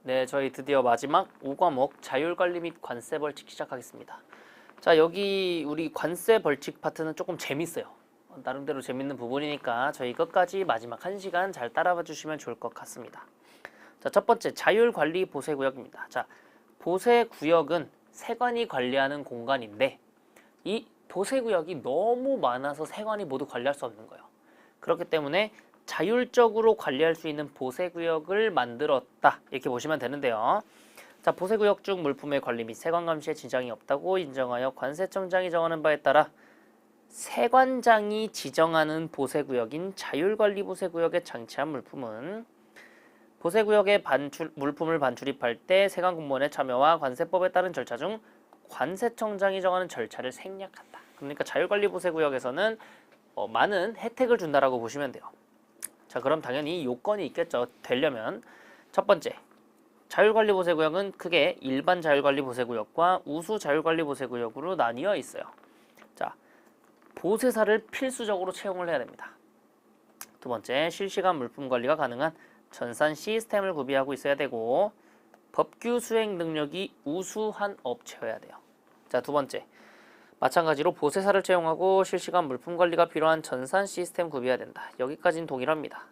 네, 저희 드디어 마지막 5과목 자율관리 및 관세 벌칙 시작하겠습니다. 자, 여기 우리 관세 벌칙 파트는 조금 재밌어요. 나름대로 재밌는 부분이니까 저희 끝까지 마지막 1시간 잘 따라와 주시면 좋을 것 같습니다. 자, 첫 번째 자율관리 보세구역입니다. 자, 보세구역은 세관이 관리하는 공간인데 이 보세구역이 너무 많아서 세관이 모두 관리할 수 없는 거예요. 그렇기 때문에 자율적으로 관리할 수 있는 보세구역을 만들었다 이렇게 보시면 되는데요. 자, 보세구역 중 물품의 관리 및 세관 감시에 지장이 없다고 인정하여 관세청장이 정하는 바에 따라 세관장이 지정하는 보세구역인 자율관리 보세구역에 장치한 물품은 보세구역에 물품을 반출입할 때 세관 공무원의 참여와 관세법에 따른 절차 중 관세청장이 정하는 절차를 생략한다. 그러니까 자율관리 보세구역에서는 많은 혜택을 준다라고 보시면 돼요. 자, 그럼 당연히 요건이 있겠죠. 되려면 첫 번째, 자율관리 보세구역은 크게 일반 자율관리 보세구역과 우수 자율관리 보세구역으로 나뉘어 있어요. 자, 보세사를 필수적으로 채용을 해야 됩니다. 두 번째, 실시간 물품 관리가 가능한 전산 시스템을 구비하고 있어야 되고 법규 수행 능력이 우수한 업체여야 돼요. 자, 두 번째, 마찬가지로 보세사를 채용하고 실시간 물품 관리가 필요한 전산 시스템 구비해야 된다. 여기까지는 동일합니다.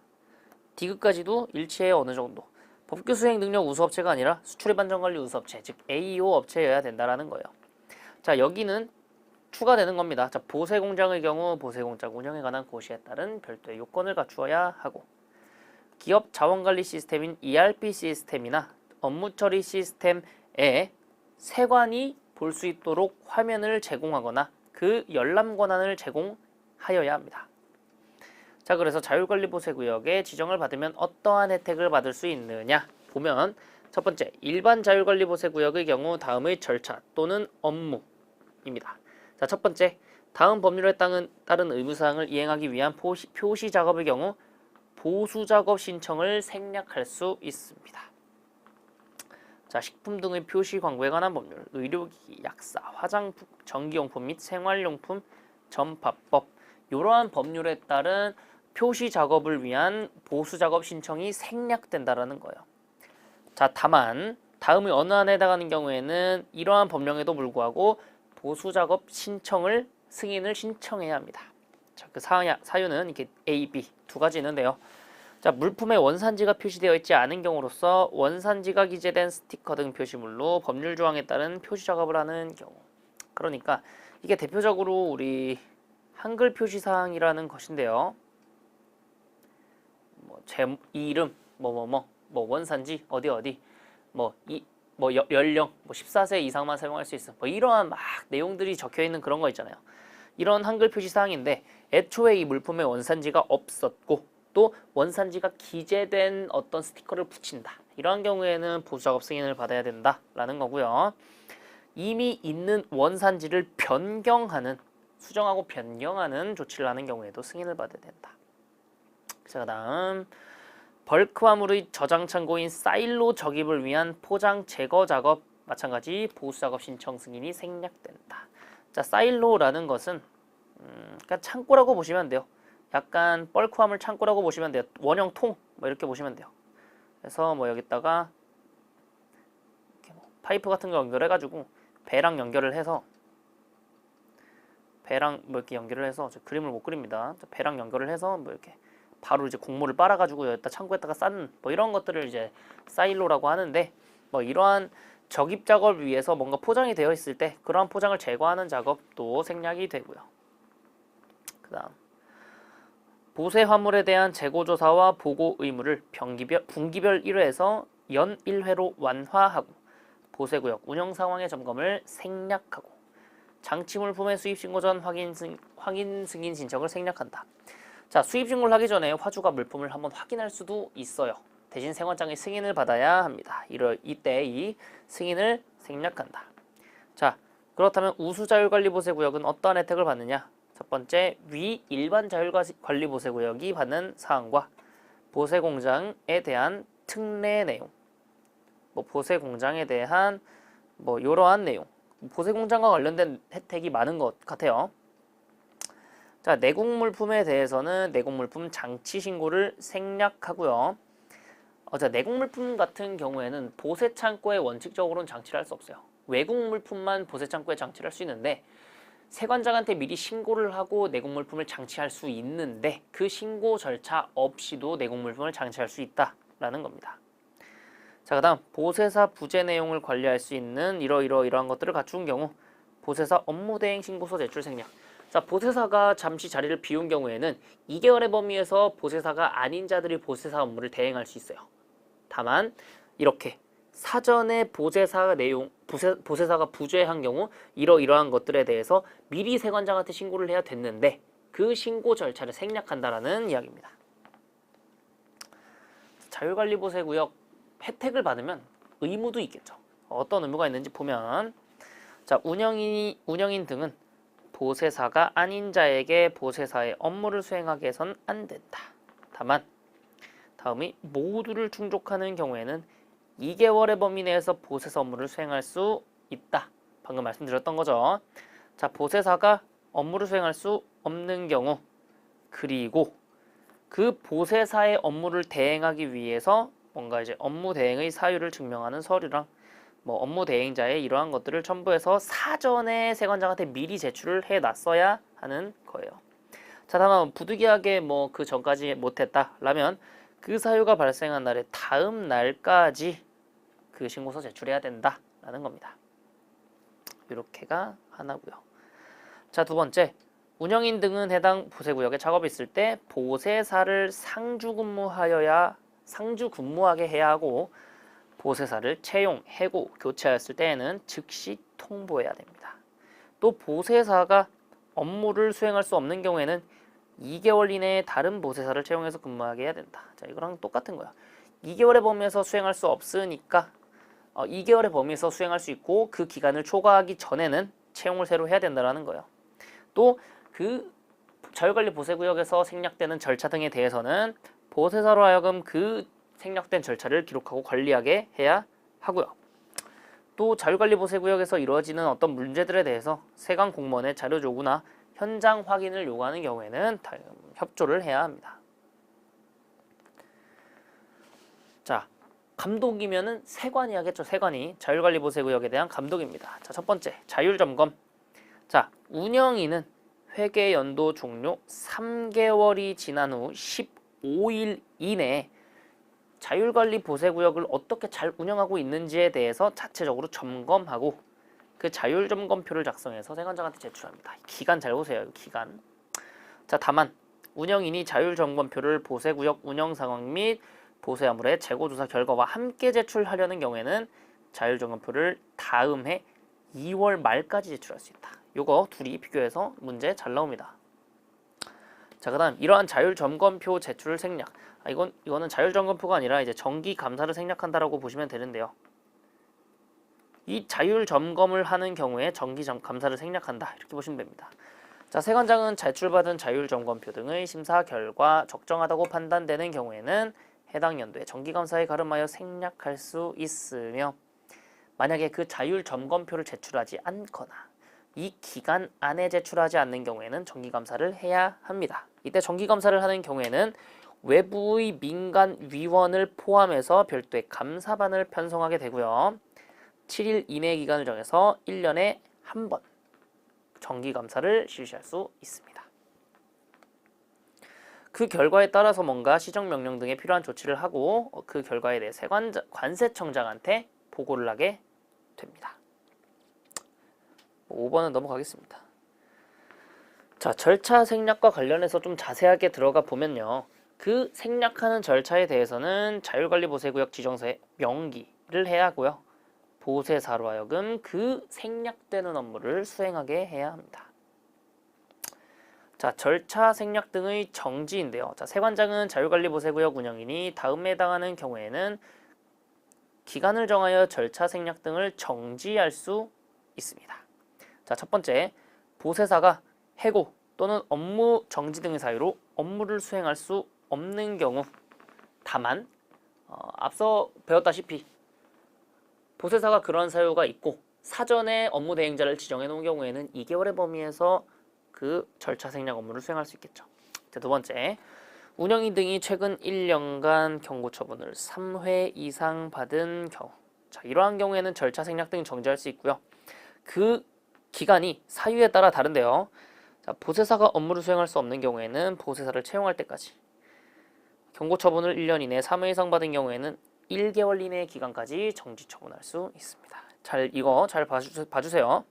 디귿까지도 일치해 어느 정도. 법규 수행 능력 우수업체가 아니라 수출입 안전관리 우수업체, 즉 AO 업체여야 된다라는 거예요. 자, 여기는 추가되는 겁니다. 자, 보세공장의 경우 보세공장 운영에 관한 고시에 따른 별도의 요건을 갖추어야 하고 기업 자원관리 시스템인 ERP 시스템이나 업무처리 시스템에 세관이 볼 수 있도록 화면을 제공하거나 그 열람 권한을 제공하여야 합니다. 자, 그래서 자율관리 보세구역에 지정을 받으면 어떠한 혜택을 받을 수 있느냐 보면 첫 번째, 일반 자율관리 보세구역의 경우 다음의 절차 또는 업무입니다. 자, 첫 번째, 다음 법률에 따른 의무사항을 이행하기 위한 표시 작업의 경우 보수작업 신청을 생략할 수 있습니다. 자, 식품 등의 표시 광고에 관한 법률, 의료기기, 약사, 화장품, 전기용품 및 생활용품 전파법 이러한 법률에 따른 표시 작업을 위한 보수 작업 신청이 생략된다라는 거예요. 자, 다만 다음의 어느 안에 해당하는 경우에는 이러한 법령에도 불구하고 보수 작업 신청을 승인을 신청해야 합니다. 자, 그 사유는 이렇게 A, B 두 가지 있는데요. 자, 물품의 원산지가 표시되어 있지 않은 경우로서 원산지가 기재된 스티커 등 표시물로 법률 조항에 따른 표시 작업을 하는 경우. 그러니까 이게 대표적으로 우리 한글 표시 사항이라는 것인데요. 제 이름 뭐 원산지 어디 연령 14세 이상만 사용할 수 있어. 이러한 막 내용들이 적혀 있는 그런 거 있잖아요. 이런 한글 표시 사항인데 애초에 이 물품의 원산지가 없었고 또 원산지가 기재된 어떤 스티커를 붙인다. 이러한 경우에는 보수작업 승인을 받아야 된다라는 거고요. 이미 있는 원산지를 수정하고 변경하는 조치를 하는 경우에도 승인을 받아야 된다. 자, 그다음 벌크 화물의 저장 창고인 사일로 적입을 위한 포장 제거 작업 마찬가지 보수작업 신청 승인이 생략된다. 자, 사일로라는 것은 그러니까 창고라고 보시면 돼요. 약간 벌크 화물 창고라고 보시면 돼요. 원형 통 이렇게 보시면 돼요. 그래서 여기다가 이렇게 파이프 같은 거 연결해가지고 배랑 연결을 해서 이렇게 연결을 해서 그림을 못 그립니다. 배랑 연결을 해서 이렇게 바로 이제 곡물을 빨아가지고 여기다 창고에다가 쌓는 이런 것들을 이제 사일로라고 하는데 이러한 적입 작업을 위해서 뭔가 포장이 되어 있을 때 그러한 포장을 제거하는 작업도 생략이 되고요. 그다음 보세 화물에 대한 재고 조사와 보고 의무를 분기별 1회에서 연 1회로 완화하고 보세구역 운영 상황의 점검을 생략하고 장치 물품의 수입 신고 전 확인 승인 신청을 생략한다. 자, 수입 신고를 하기 전에 화주가 물품을 한번 확인할 수도 있어요. 대신 세관장의 승인을 받아야 합니다. 이때 이 승인을 생략한다. 자, 그렇다면 우수 자율관리 보세구역은 어떠한 혜택을 받느냐? 첫 번째, 위 일반 자율관리 보세구역이 받는 사항과 보세공장에 대한 특례 내용, 보세공장에 대한 이러한 내용, 보세공장과 관련된 혜택이 많은 것 같아요. 자, 내국물품에 대해서는 내국물품 장치 신고를 생략하고요. 내국 물품 같은 경우에는 보세 창고에 원칙적으로는 장치를 할 수 없어요. 외국 물품만 보세 창고에 장치를 할 수 있는데 세관장한테 미리 신고를 하고 내국 물품을 장치할 수 있는데 그 신고 절차 없이도 내국 물품을 장치할 수 있다라는 겁니다. 자, 그다음 보세사 부재 내용을 관리할 수 있는 이러한 것들을 갖춘 경우 보세사 업무대행 신고서 제출 생략. 자, 보세사가 잠시 자리를 비운 경우에는 2개월의 범위에서 보세사가 아닌 자들이 보세사 업무를 대행할 수 있어요. 다만 이렇게 사전에 보세사가 부재한 경우 이러한 것들에 대해서 미리 세관장한테 신고를 해야 됐는데 그 신고 절차를 생략한다라는 이야기입니다. 자율관리보세구역 혜택을 받으면 의무도 있겠죠. 어떤 의무가 있는지 보면 자, 운영인 등은 보세사가 아닌 자에게 보세사의 업무를 수행하게 해선 안 된다. 다만 다음이 모두를 충족하는 경우에는 2개월의 범위 내에서 보세사 업무를 수행할 수 있다. 방금 말씀드렸던 거죠. 자, 보세사가 업무를 수행할 수 없는 경우 그리고 그 보세사의 업무를 대행하기 위해서 뭔가 이제 업무 대행의 사유를 증명하는 서류랑 뭐 업무 대행자의 이러한 것들을 첨부해서 사전에 세관장한테 미리 제출을 해놨어야 하는 거예요. 자, 다만 부득이하게 뭐 그 전까지 못했다라면 그 사유가 발생한 날의 다음 날까지 그 신고서 제출해야 된다라는 겁니다. 이렇게가 하나고요. 자, 두 번째, 운영인 등은 해당 보세구역에 작업이 있을 때 보세사를 상주 근무하게 해야 하고 보세사를 채용, 해고, 교체하였을 때에는 즉시 통보해야 됩니다. 또 보세사가 업무를 수행할 수 없는 경우에는 2개월 이내에 다른 보세사를 채용해서 근무하게 해야 된다. 자, 이거랑 똑같은 거야. 2개월의 범위에서 수행할 수 없으니까 2개월의 범위에서 수행할 수 있고 그 기간을 초과하기 전에는 채용을 새로 해야 된다는 거예요. 또 그 자율관리 보세구역에서 생략되는 절차 등에 대해서는 보세사로 하여금 그 생략된 절차를 기록하고 관리하게 해야 하고요. 또 자율관리 보세구역에서 이루어지는 어떤 문제들에 대해서 세관 공무원의 자료 조구나 현장 확인을 요구하는 경우에는 협조를 해야 합니다. 자, 감독이면은 세관이 하겠죠. 세관이 자율관리 보세구역에 대한 감독입니다. 자, 첫 번째 자율점검. 자, 운영인은 회계 연도 종료 3개월이 지난 후 15일 이내에 자율관리 보세구역을 어떻게 잘 운영하고 있는지에 대해서 자체적으로 점검하고 그 자율점검표를 작성해서 세관장한테 제출합니다. 기간 잘 보세요. 기간. 자, 다만 운영인이 자율점검표를 보세구역 운영 상황 및 보세화물의 재고조사 결과와 함께 제출하려는 경우에는 자율점검표를 다음 해 2월 말까지 제출할 수 있다. 요거 둘이 비교해서 문제 잘 나옵니다. 자, 그다음 이러한 자율점검표 제출 생략. 이거는 자율점검표가 아니라 이제 정기감사를 생략한다라고 보시면 되는데요. 이 자율점검을 하는 경우에 정기감사를 생략한다. 이렇게 보시면 됩니다. 자, 세관장은 제출받은 자율점검표 등의 심사 결과 적정하다고 판단되는 경우에는 해당 연도에 정기감사에 가름하여 생략할 수 있으며 만약에 그 자율점검표를 제출하지 않거나 이 기간 안에 제출하지 않는 경우에는 정기감사를 해야 합니다. 이때 정기감사를 하는 경우에는 외부의 민간위원을 포함해서 별도의 감사반을 편성하게 되고요. 7일 이내 기간을 정해서 1년에 한 번 정기감사를 실시할 수 있습니다. 그 결과에 따라서 뭔가 시정명령 등에 필요한 조치를 하고 그 결과에 대해 관세청장한테 보고를 하게 됩니다. 5번은 넘어가겠습니다. 자, 절차 생략과 관련해서 좀 자세하게 들어가 보면요. 그 생략하는 절차에 대해서는 자율관리보세구역 지정서에 명기를 해야 하고요. 보세사로 하여금 그 생략되는 업무를 수행하게 해야 합니다. 자, 절차 생략 등의 정지인데요. 자, 세관장은 자율관리보세구역 운영인이 다음에 해당하는 경우에는 기간을 정하여 절차 생략 등을 정지할 수 있습니다. 자, 첫 번째, 보세사가 해고 또는 업무 정지 등의 사유로 업무를 수행할 수 없는 경우 다만 앞서 배웠다시피 보세사가 그런 사유가 있고 사전에 업무 대행자를 지정해 놓은 경우에는 2개월의 범위에서 그 절차 생략 업무를 수행할 수 있겠죠. 자, 두 번째, 운영위 등이 최근 1년간 경고 처분을 3회 이상 받은 경우, 자, 이러한 경우에는 절차 생략 등 정지할 수 있고요. 그 기간이 사유에 따라 다른데요. 자, 보세사가 업무를 수행할 수 없는 경우에는 보세사를 채용할 때까지, 경고 처분을 1년 이내 3회 이상 받은 경우에는 1개월 이내의 기간까지 정지 처분할 수 있습니다. 이거 잘 봐주세요.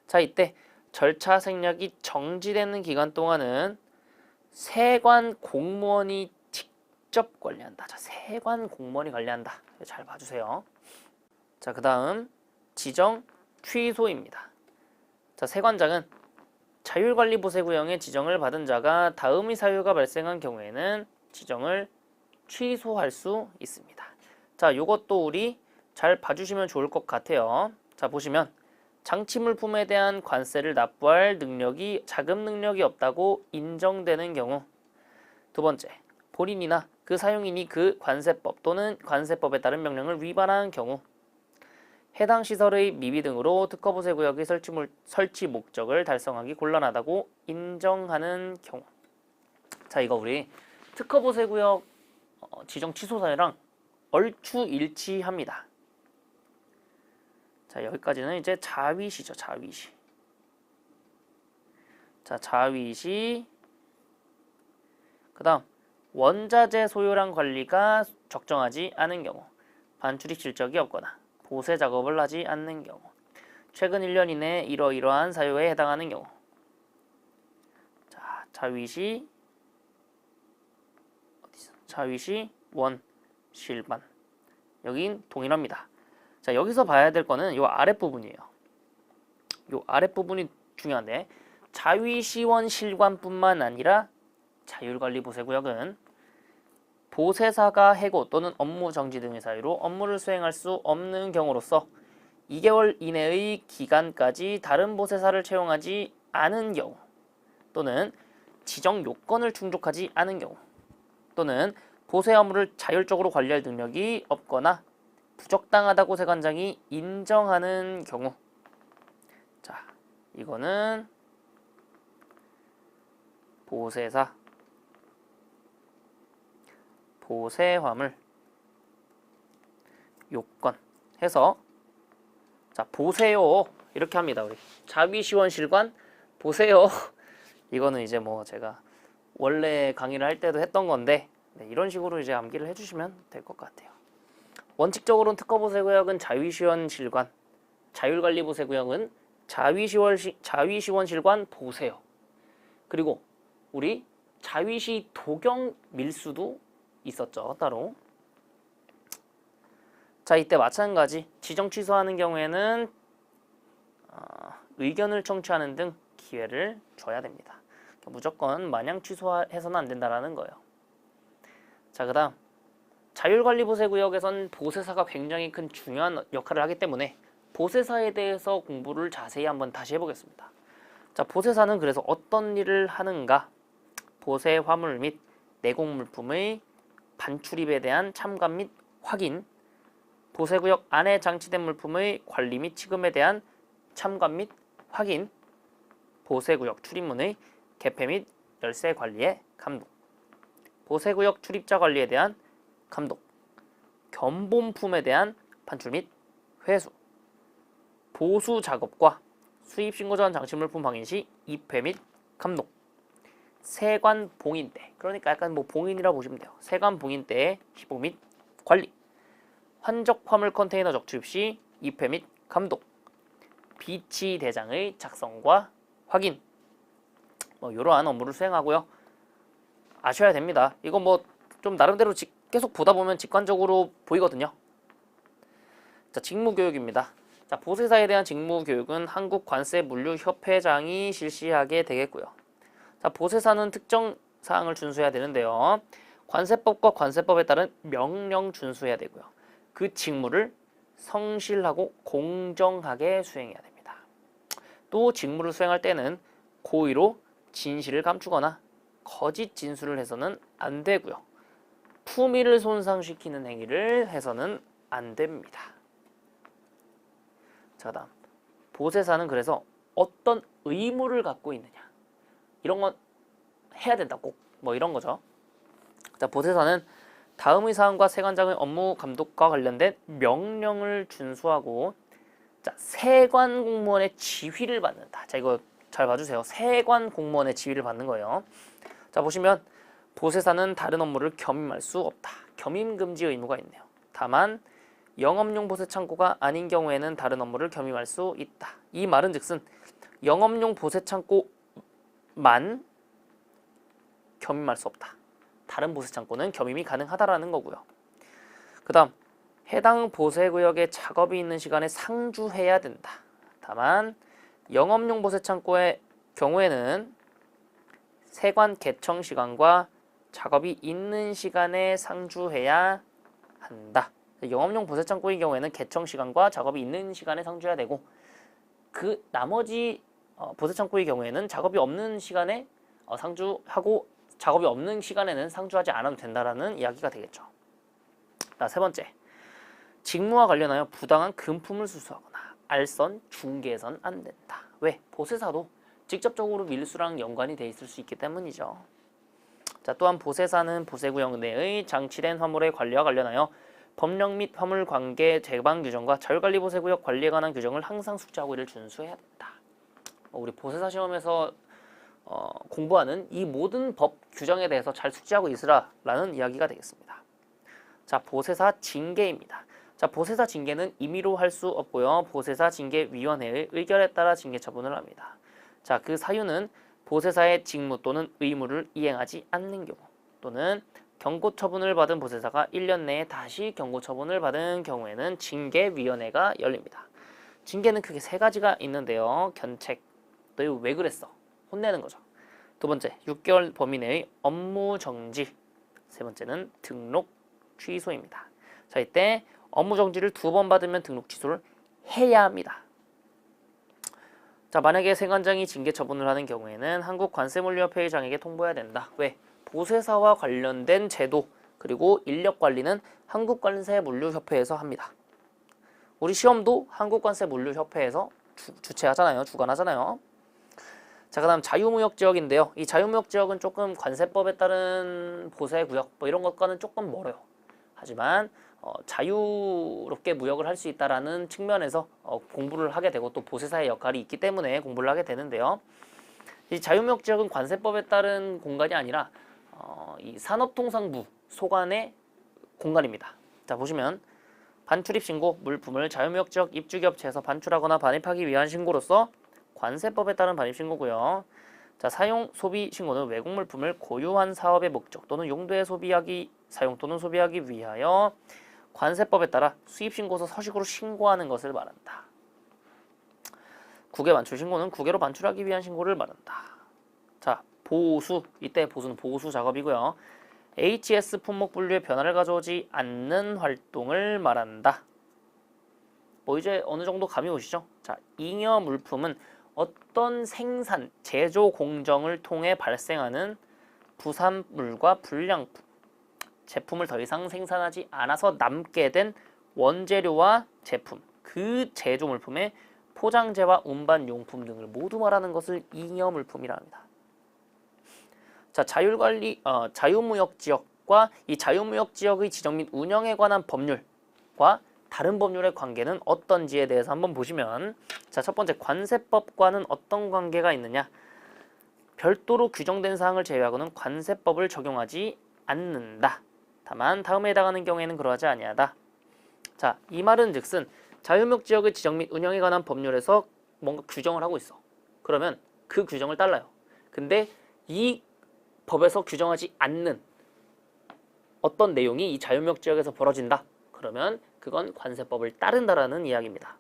자, 이때 절차 생략이 정지되는 기간 동안은 세관 공무원이 직접 관리한다. 자, 세관 공무원이 관리한다. 잘 봐주세요. 자, 그 다음 지정 취소입니다. 자, 세관장은 자율관리보세구역의 지정을 받은 자가 다음의 사유가 발생한 경우에는 지정을 취소할 수 있습니다. 자, 이것도 우리 잘 봐주시면 좋을 것 같아요. 자, 보시면 장치물품에 대한 관세를 납부할 능력이 자금 능력이 없다고 인정되는 경우, 두 번째, 본인이나 그 사용인이 그 관세법 또는 관세법에 따른 명령을 위반한 경우, 해당 시설의 미비 등으로 특허보세구역의 설치 목적을 달성하기 곤란하다고 인정하는 경우. 자, 이거 우리 특허보세구역 지정 취소 사유랑 얼추 일치합니다. 자, 여기까지는 이제 자위시죠. 자위시. 자, 자위시. 그 다음 원자재 소요량 관리가 적정하지 않은 경우, 반출입 실적이 없거나 보세 작업을 하지 않는 경우, 최근 1년 이내 이러이러한 사유에 해당하는 경우. 자, 자위시 자위시 원 실반. 여긴 동일합니다. 자, 여기서 봐야 될 거는 요 아랫부분이에요. 요 아랫부분이 중요한데, 자위시원 실관뿐만 아니라 자율관리보세구역은 보세사가 해고 또는 업무 정지 등의 사유로 업무를 수행할 수 없는 경우로서 2개월 이내의 기간까지 다른 보세사를 채용하지 않은 경우, 또는 지정 요건을 충족하지 않은 경우, 또는 보세 업무를 자율적으로 관리할 능력이 없거나 부적당하다고 세관장이 인정하는 경우. 자, 이거는 보세사, 보세화물, 요건 해서, 자, 보세요 이렇게 합니다. 우리 자위시원실관 보세요. 이거는 이제 뭐 제가 원래 강의를 할 때도 했던 건데, 네, 이런 식으로 이제 암기를 해주시면 될 것 같아요. 원칙적으로는 특허보세구역은 자위시원실관, 자율관리보세구역은 자위시원실관 보세요. 그리고 우리 자위시 도경 밀수도 있었죠, 따로. 자, 이때 마찬가지 지정 취소하는 경우에는 의견을 청취하는 등 기회를 줘야 됩니다. 무조건 마냥 취소해서는 안 된다라는 거예요. 자, 그 다음 자율관리보세구역에선 보세사가 굉장히 큰 중요한 역할을 하기 때문에 보세사에 대해서 공부를 자세히 한번 다시 해보겠습니다. 자, 보세사는 그래서 어떤 일을 하는가? 보세 화물 및 내공물품의 반출입에 대한 참관 및 확인, 보세구역 안에 장치된 물품의 관리 및 취급에 대한 참관 및 확인, 보세구역 출입문의 개폐 및 열쇠 관리의 감독, 보세구역 출입자 관리에 대한 감독, 견본품에 대한 반출 및 회수, 보수 작업과 수입 신고 전 장치물품 확인 시 입회 및 감독, 세관 봉인 때, 그러니까 약간 뭐 봉인이라 보시면 돼요. 세관 봉인 때의 시보 및 관리, 환적 화물 컨테이너 적취입 시 입회 및 감독, 비치 대장의 작성과 확인, 뭐 이러한 업무를 수행하고요. 아셔야 됩니다. 이거 뭐 좀 나름대로 계속 보다 보면 직관적으로 보이거든요. 자, 직무교육입니다. 자, 보세사에 대한 직무교육은 한국관세물류협회장이 실시하게 되겠고요. 자, 보세사는 특정 사항을 준수해야 되는데요. 관세법과 관세법에 따른 명령 준수해야 되고요. 그 직무를 성실하고 공정하게 수행해야 됩니다. 또 직무를 수행할 때는 고의로 진실을 감추거나 거짓 진술을 해서는 안 되고요. 품위를 손상시키는 행위를 해서는 안 됩니다. 자, 다음 보세사는 그래서 어떤 의무를 갖고 있느냐, 이런 건 해야 된다 꼭. 뭐 이런 거죠. 자, 보세사는 다음의 사항과 세관장의 업무 감독과 관련된 명령을 준수하고, 자, 세관 공무원의 지휘를 받는다. 자, 이거 잘 봐주세요. 세관 공무원의 지휘를 받는 거예요. 자, 보시면 보세사는 다른 업무를 겸임할 수 없다. 겸임 금지 의무가 있네요. 다만 영업용 보세 창고가 아닌 경우에는 다른 업무를 겸임할 수 있다. 이 말은 즉슨 영업용 보세 창고만 겸임할 수 없다. 다른 보세 창고는 겸임이 가능하다라는 거고요. 그 다음 해당 보세구역에 작업이 있는 시간에 상주해야 된다. 다만 영업용 보세 창고의 경우에는 세관 개청 시간과 작업이 있는 시간에 상주해야 한다. 영업용 보세 창고의 경우에는 개청 시간과 작업이 있는 시간에 상주해야 되고, 그 나머지 보세 창고의 경우에는 작업이 없는 시간에 상주하고 작업이 없는 시간에는 상주하지 않아도 된다라는 이야기가 되겠죠. 자, 세 번째, 직무와 관련하여 부당한 금품을 수수하거나 알선, 중개해선 안 된다. 왜? 보세사도 직접적으로 밀수랑 연관이 돼 있을 수 있기 때문이죠. 자, 또한 보세사는 보세구역 내의 장치된 화물의 관리와 관련하여 법령 및 화물 관계 제방 규정과 자율관리 보세구역 관리에 관한 규정을 항상 숙지하고 이를 준수해야 된다. 우리 보세사 시험에서 공부하는 이 모든 법 규정에 대해서 잘 숙지하고 있으라라는 이야기가 되겠습니다. 자, 보세사 징계입니다. 자, 보세사 징계는 임의로 할 수 없고요. 보세사 징계위원회의 의결에 따라 징계 처분을 합니다. 자, 그 사유는 보세사의 직무 또는 의무를 이행하지 않는 경우, 또는 경고 처분을 받은 보세사가 1년 내에 다시 경고 처분을 받은 경우에는 징계위원회가 열립니다. 징계는 크게 세 가지가 있는데요. 견책, 너 이거 왜 그랬어? 혼내는 거죠. 두 번째, 6개월 범위 내의 업무 정지. 세 번째는 등록 취소입니다. 자, 이때 업무 정지를 2번 받으면 등록 취소를 해야 합니다. 자, 만약에 세관장이 징계 처분을 하는 경우에는 한국관세물류협회장에게 통보해야 된다. 왜? 보세사와 관련된 제도 그리고 인력 관리는 한국관세물류협회에서 합니다. 우리 시험도 한국관세물류협회에서 주최하잖아요. 주관하잖아요. 자, 그 다음 자유무역지역인데요. 이 자유무역지역은 조금 관세법에 따른 보세구역 뭐 이런 것과는 조금 멀어요. 하지만 자유롭게 무역을 할 수 있다라는 측면에서 공부를 하게 되고, 또 보세사의 역할이 있기 때문에 공부를 하게 되는데요. 이 자유무역지역은 관세법에 따른 공간이 아니라 이 산업통상부 소관의 공간입니다. 자, 보시면 반출입신고, 물품을 자유무역지역 입주기업체에서 반출하거나 반입하기 위한 신고로서 관세법에 따른 반입신고고요. 자, 사용 소비 신고는 외국 물품을 고유한 사업의 목적 또는 용도에 사용 또는 소비하기 위하여 관세법에 따라 수입신고서 서식으로 신고하는 것을 말한다. 국외 반출 신고는 국외로 반출하기 위한 신고를 말한다. 자, 보수, 이때 보수는 보수 작업이고요. HS 품목 분류의 변화를 가져오지 않는 활동을 말한다. 뭐 이제 어느 정도 감이 오시죠? 자, 잉여 물품은 어떤 생산, 제조 공정을 통해 발생하는 부산물과 불량품, 제품을 더 이상 생산하지 않아서 남게 된 원재료와 제품, 그 제조 물품의 포장재와 운반 용품 등을 모두 말하는 것을 잉여 물품이라 합니다. 자, 자유무역지역과 이 자유무역지역의 지정 및 운영에 관한 법률과 다른 법률의 관계는 어떤지에 대해서 한번 보시면, 자, 첫 번째, 관세법과는 어떤 관계가 있느냐? 별도로 규정된 사항을 제외하고는 관세법을 적용하지 않는다. 다만 다음에 해당하는 경우에는 그러하지 아니하다. 자, 이 말은 즉슨 자유무역지역의 지정 및 운영에 관한 법률에서 뭔가 규정을 하고 있어. 그러면 그 규정을 따라요. 근데 이 법에서 규정하지 않는 어떤 내용이 이 자유무역지역에서 벌어진다. 그러면 그건 관세법을 따른다라는 이야기입니다.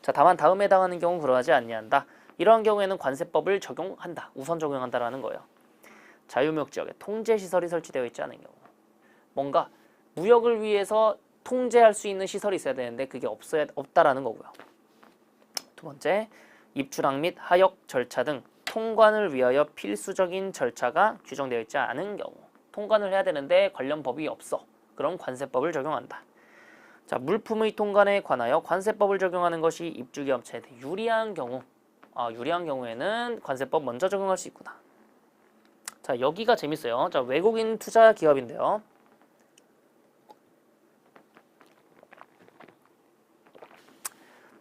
자, 다만 다음에 해당하는 경우는 그러하지 아니한다. 이러한 경우에는 관세법을 적용한다. 우선 적용한다라는 거예요. 자유무역지역에 통제시설이 설치되어 있지 않은 경우. 뭔가 무역을 위해서 통제할 수 있는 시설이 있어야 되는데 그게 없다라는 거고요. 두 번째, 입출항 및 하역 절차 등 통관을 위하여 필수적인 절차가 규정되어 있지 않은 경우. 통관을 해야 되는데 관련 법이 없어. 그럼 관세법을 적용한다. 자, 물품의 통관에 관하여 관세법을 적용하는 것이 입주기업체에 유리한 경우. 유리한 경우에는 관세법 먼저 적용할 수 있구나. 자, 여기가 재밌어요. 자, 외국인 투자 기업인데요.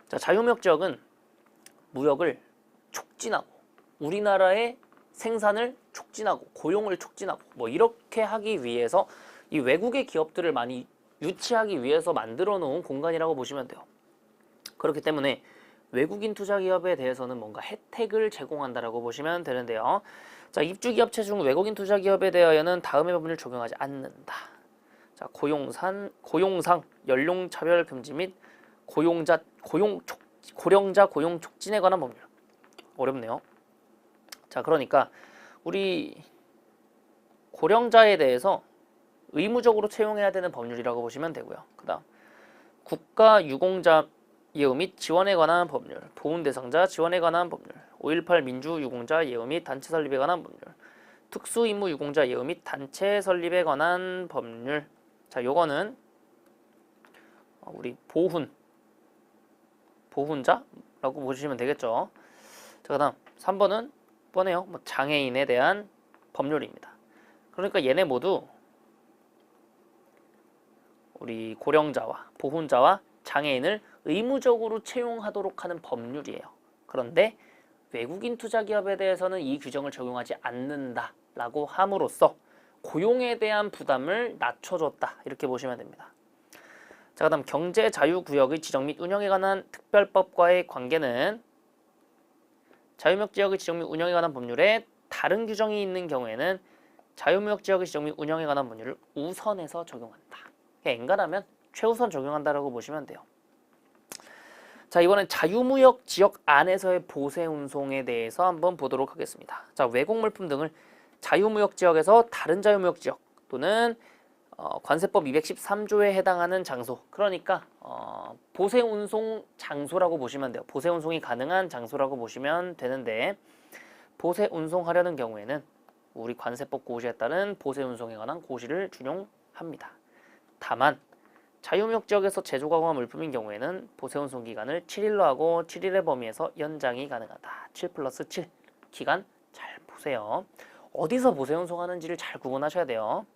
자, 자유무역 지역은 무역을 촉진하고 우리나라의 생산을 촉진하고 고용을 촉진하고 뭐 이렇게 하기 위해서 이 외국의 기업들을 많이 유치하기 위해서 만들어 놓은 공간이라고 보시면 돼요. 그렇기 때문에 외국인 투자 기업에 대해서는 뭔가 혜택을 제공한다라고 보시면 되는데요. 자, 입주 기업체 중 외국인 투자 기업에 대하여는 다음의 법률을 적용하지 않는다. 자, 고용상 연령 차별 금지 및 고령자 고용 촉진에 관한 법률. 어렵네요. 자, 그러니까 우리 고령자에 대해서 의무적으로 채용해야 되는 법률이라고 보시면 되고요. 그다음 국가 유공자 예우 및 지원에 관한 법률, 보훈 대상자 지원에 관한 법률, 5.18 민주 유공자 예우 및 단체 설립에 관한 법률, 특수 임무 유공자 예우 및 단체 설립에 관한 법률. 자, 요거는 우리 보훈자라고 보시면 되겠죠. 자, 그다음 3번은 뻔해요. 뭐 장애인에 대한 법률입니다. 그러니까 얘네 모두 우리 고령자와 보훈자와 장애인을 의무적으로 채용하도록 하는 법률이에요. 그런데 외국인 투자 기업에 대해서는 이 규정을 적용하지 않는다라고 함으로써 고용에 대한 부담을 낮춰줬다. 이렇게 보시면 됩니다. 자, 그다음 경제자유구역의 지정 및 운영에 관한 특별법과의 관계는 자유무역지역의 지정 및 운영에 관한 법률에 다른 규정이 있는 경우에는 자유무역지역의 지정 및 운영에 관한 법률을 우선해서 적용한다. 엔간하면 최우선 적용한다라고 보시면 돼요. 자, 이번엔 자유무역지역 안에서의 보세운송에 대해서 한번 보도록 하겠습니다. 자, 외국물품 등을 자유무역지역에서 다른 자유무역지역 또는 관세법 213조에 해당하는 장소, 그러니까 보세운송 장소라고 보시면 돼요. 보세운송이 가능한 장소라고 보시면 되는데, 보세운송하려는 경우에는 우리 관세법 고시에 따른 보세운송에 관한 고시를 준용합니다. 다만 자유무역지역에서 제조가공한 물품인 경우에는 보세운송 기간을 7일로 하고 7일의 범위에서 연장이 가능하다. 7+7 기간 잘 보세요. 어디서 보세운송하는지를 잘 구분하셔야 돼요.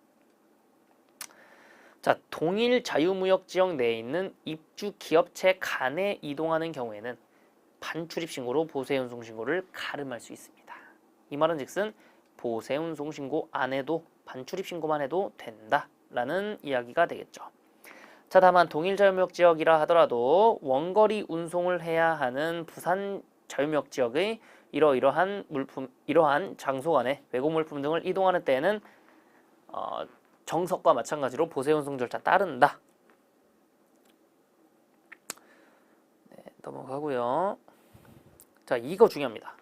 자, 동일 자유무역지역 내에 있는 입주 기업체 간에 이동하는 경우에는 반출입신고로 보세운송신고를 가름할 수 있습니다. 이 말은 즉슨 보세운송신고 안 해도 반출입신고만 해도 된다라는 이야기가 되겠죠. 자, 다만 동일 자유무역지역이라 하더라도 원거리 운송을 해야 하는 부산 자유무역지역의 이러한 장소 간에 외국 물품 등을 이동하는 때에는 정석과 마찬가지로 보세운송 절차 따른다. 네, 넘어가고요. 자, 이거 중요합니다.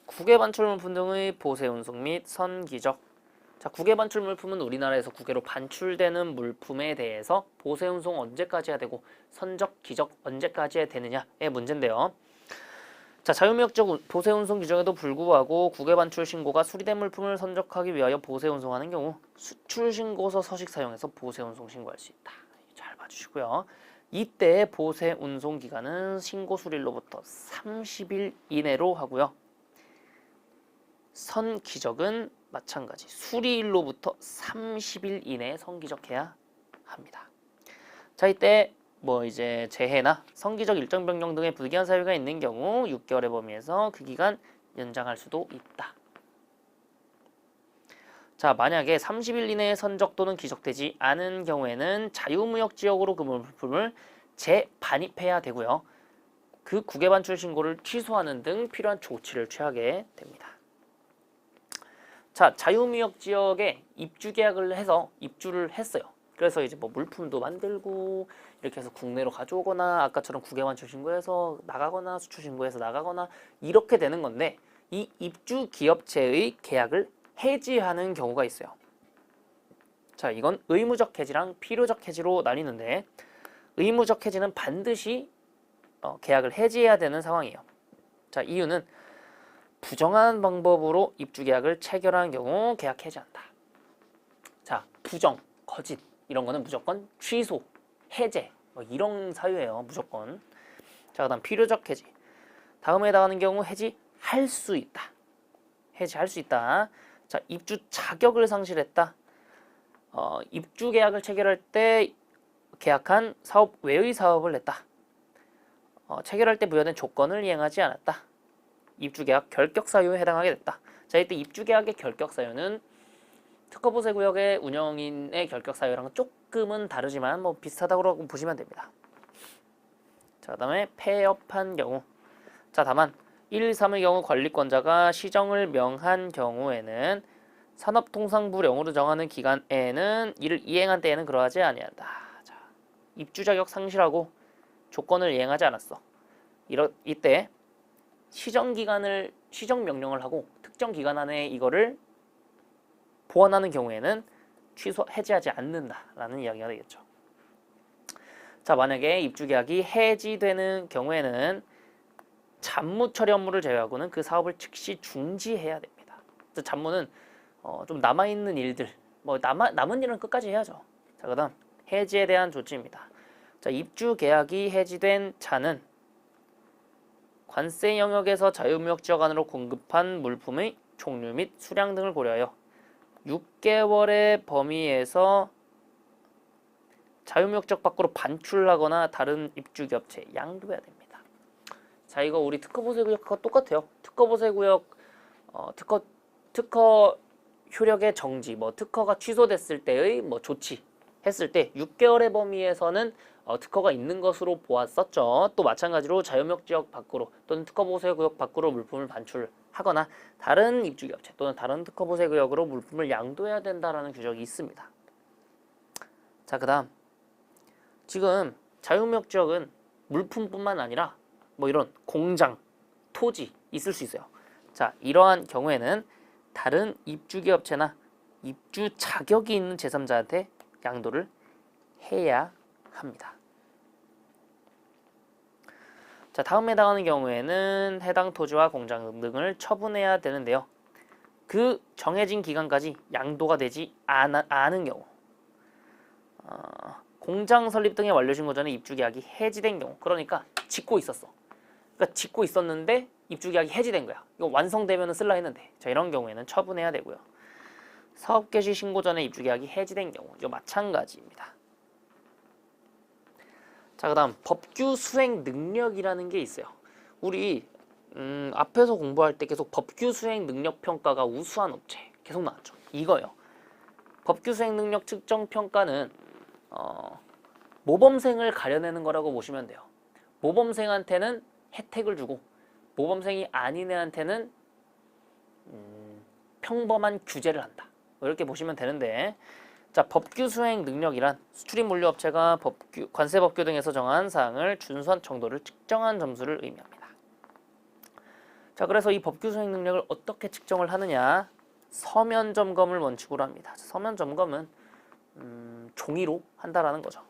국외 반출 물품 등의 보세운송 및 선기적. 자, 국외 반출 물품은 우리나라에서 국외로 반출되는 물품에 대해서 보세운송 언제까지 해야 되고 선적, 기적 언제까지 해야 되느냐의 문제인데요. 자, 자유무역적 보세운송 규정에도 불구하고 국외 반출 신고가 수리된 물품을 선적하기 위하여 보세운송하는 경우 수출신고서 서식 사용해서 보세운송 신고할 수 있다. 잘 봐주시고요. 이때 보세운송 기간은 신고 수리일로부터 30일 이내로 하고요. 선기적은 마찬가지 수리일로부터 30일 이내에 선기적해야 합니다. 자, 이때 뭐 이제 재해나 선기적 일정 변경 등의 불기한 사유가 있는 경우 6개월의 범위에서 그 기간 연장할 수도 있다. 자, 만약에 30일 이내에 선적 또는 기적되지 않은 경우에는 자유무역지역으로 그 물품을 재반입해야 되고요. 그 국외 반출 신고를 취소하는 등 필요한 조치를 취하게 됩니다. 자, 자유무역지역에 입주 계약을 해서 입주를 했어요. 그래서 이제 뭐 물품도 만들고 이렇게 해서 국내로 가져오거나 아까처럼 국외 반출 신고해서 나가거나 수출 신고해서 나가거나 이렇게 되는 건데, 이 입주 기업체의 계약을 해지하는 경우가 있어요. 자, 이건 의무적 해지랑 필요적 해지로 나뉘는데, 의무적 해지는 반드시 계약을 해지해야 되는 상황이에요. 자, 이유는 부정한 방법으로 입주 계약을 체결한 경우 계약 해지한다. 자, 부정, 거짓 이런 거는 무조건 취소, 해제 뭐 이런 사유예요. 무조건. 자, 그다음 필요적 해지. 다음에 해당하는 경우 해지할 수 있다. 해지할 수 있다. 자, 입주 자격을 상실했다. 입주 계약을 체결할 때 계약한 사업 외의 사업을 냈다. 체결할 때 부여된 조건을 이행하지 않았다. 입주 계약 결격 사유에 해당하게 됐다. 자, 이때 입주 계약의 결격 사유는 특허보세 구역의 운영인의 결격 사유랑은 조금은 다르지만 뭐 비슷하다고 보시면 됩니다. 자, 그다음에 폐업한 경우. 자, 다만 1, 3의 경우 관리권자가 시정을 명한 경우에는 산업통상부령으로 정하는 기간에는 이를 이행한 때에는 그러하지 아니한다. 자, 입주 자격 상실하고 조건을 이행하지 않았어. 이때 시정 명령을 하고 특정 기간 안에 이거를 보완하는 경우에는 해지하지 않는다라는 이야기가 되겠죠. 자, 만약에 입주 계약이 해지되는 경우에는 잡무 처리 업무를 제외하고는 그 사업을 즉시 중지해야 됩니다. 잡무는 좀 남아있는 일들, 뭐 남은 일은 끝까지 해야죠. 자, 그다음 해지에 대한 조치입니다. 자, 입주 계약이 해지된 차는 관세 영역에서 자유무역 지역 안으로 공급한 물품의 종류 및 수량 등을 고려하여 6개월의 범위에서 자유무역 지역 밖으로 반출하거나 다른 입주업체에 양도해야 됩니다. 자, 이거 우리 특허보세구역과 똑같아요. 특허보세구역 특허 효력의 정지, 뭐 특허가 취소됐을 때의 뭐 조치 했을 때 6개월의 범위에서는 특허가 있는 것으로 보았었죠. 또 마찬가지로 자유무역 지역 밖으로 또는 특허보세구역 밖으로 물품을 반출하거나 다른 입주업체 또는 다른 특허보세구역으로 물품을 양도해야 된다라는 규정이 있습니다. 자, 그다음 지금 자유무역 지역은 물품뿐만 아니라 뭐 이런 공장, 토지 있을 수 있어요. 자, 이러한 경우에는 다른 입주기업체나 입주 자격이 있는 제3자한테 양도를 해야 합니다. 자, 다음에 해당하는 경우에는 해당 토지와 공장 등을 처분해야 되는데요. 그 정해진 기간까지 양도가 되지 않은 경우, 공장 설립 등의 완료 신고 전에 입주 계약이 해지된 경우, 그러니까 짓고 있었어. 그러니까 짓고 있었는데 입주 계약이 해지된 거야. 이거 완성되면 쓸라 했는데, 자, 이런 경우에는 처분해야 되고요. 사업 개시 신고 전에 입주 계약이 해지된 경우, 이거 마찬가지입니다. 자, 그다음 법규 수행 능력이라는 게 있어요. 우리 앞에서 공부할 때 계속 법규 수행 능력 평가가 우수한 업체 계속 나왔죠. 이거요. 법규 수행 능력 측정 평가는 모범생을 가려내는 거라고 보시면 돼요. 모범생한테는 혜택을 주고 모범생이 아닌 애한테는 평범한 규제를 한다. 이렇게 보시면 되는데, 자, 법규 수행 능력이란 수출입 물류업체가 관세법규 등에서 정한 사항을 준수한 정도를 측정한 점수를 의미합니다. 자, 그래서 이 법규 수행 능력을 어떻게 측정을 하느냐? 서면 점검을 원칙으로 합니다. 서면 점검은 종이로 한다라는 거죠.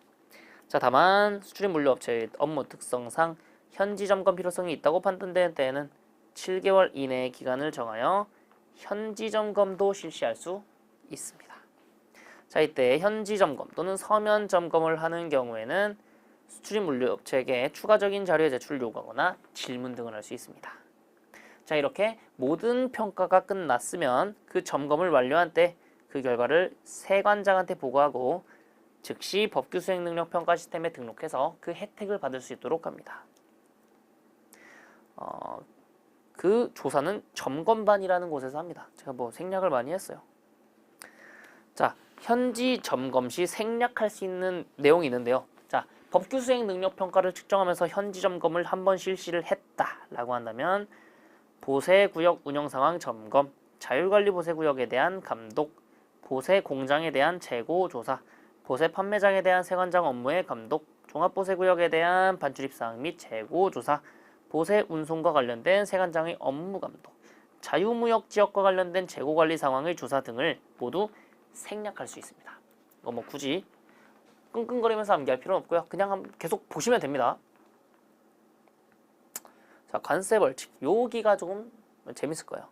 자, 다만 수출입 물류업체의 업무 특성상 현지 점검 필요성이 있다고 판단되는 때에는 7개월 이내의 기간을 정하여 현지 점검도 실시할 수 있습니다. 자, 이때 현지 점검 또는 서면 점검을 하는 경우에는 수출입 물류업체에게 추가적인 자료의 제출을 요구하거나 질문 등을 할 수 있습니다. 자, 이렇게 모든 평가가 끝났으면 그 점검을 완료한 때 그 결과를 세관장한테 보고하고 즉시 법규 수행 능력 평가 시스템에 등록해서 그 혜택을 받을 수 있도록 합니다. 그 조사는 점검반이라는 곳에서 합니다. 제가 뭐 생략을 많이 했어요. 자, 현지 점검 시 생략할 수 있는 내용이 있는데요. 자, 법규 수행 능력 평가를 측정하면서 현지 점검을 한번 실시를 했다라고 한다면 보세구역 운영 상황 점검, 자율관리 보세구역에 대한 감독, 보세 공장에 대한 재고 조사, 보세 판매장에 대한 세관장 업무의 감독, 종합보세구역에 대한 반출입 사항 및 재고 조사, 보세 운송과 관련된 세관장의 업무 감독, 자유무역 지역과 관련된 재고 관리 상황의 조사 등을 모두 생략할 수 있습니다. 이거 뭐 굳이 끙끙거리면서 암기할 필요는 없고요. 그냥 계속 보시면 됩니다. 자, 관세 벌칙. 여기가 조금 재밌을 거예요.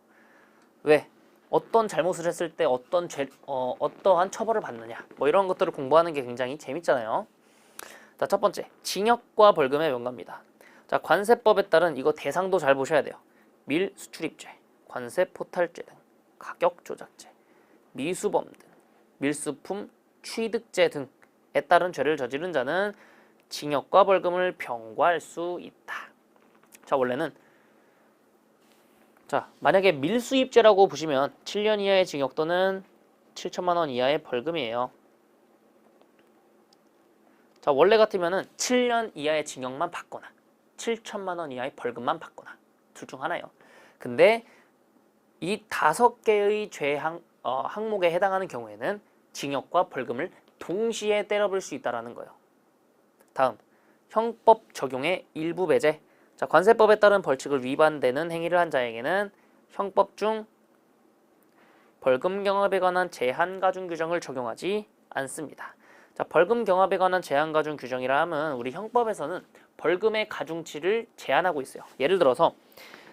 왜? 어떤 잘못을 했을 때 어떠한 처벌을 받느냐, 뭐 이런 것들을 공부하는 게 굉장히 재밌잖아요. 자, 첫 번째, 징역과 벌금의 명가입니다. 자, 관세법에 따른 이거 대상도 잘 보셔야 돼요. 밀수출입죄, 관세포탈죄 등 가격 조작죄, 미수범 등 밀수품 취득죄 등에 따른 죄를 저지른 자는 징역과 벌금을 병과할 수 있다. 자, 원래는 만약에 밀수입죄라고 보시면 7년 이하의 징역 또는 7천만 원 이하의 벌금이에요. 자, 원래 같으면은 7년 이하의 징역만 받거나 7천만 원 이하의 벌금만 받거나 둘 중 하나예요. 근데 이 5개의 죄 항목에 해당하는 경우에는 징역과 벌금을 동시에 때려볼 수 있다는 거예요. 다음, 형법 적용의 일부 배제. 자, 관세법에 따른 벌칙을 위반되는 행위를 한 자에게는 형법 중 벌금 경합에 관한 제한 가중 규정을 적용하지 않습니다. 자, 벌금 경합에 관한 제한 가중 규정이라 하면 우리 형법에서는 벌금의 가중치를 제한하고 있어요. 예를 들어서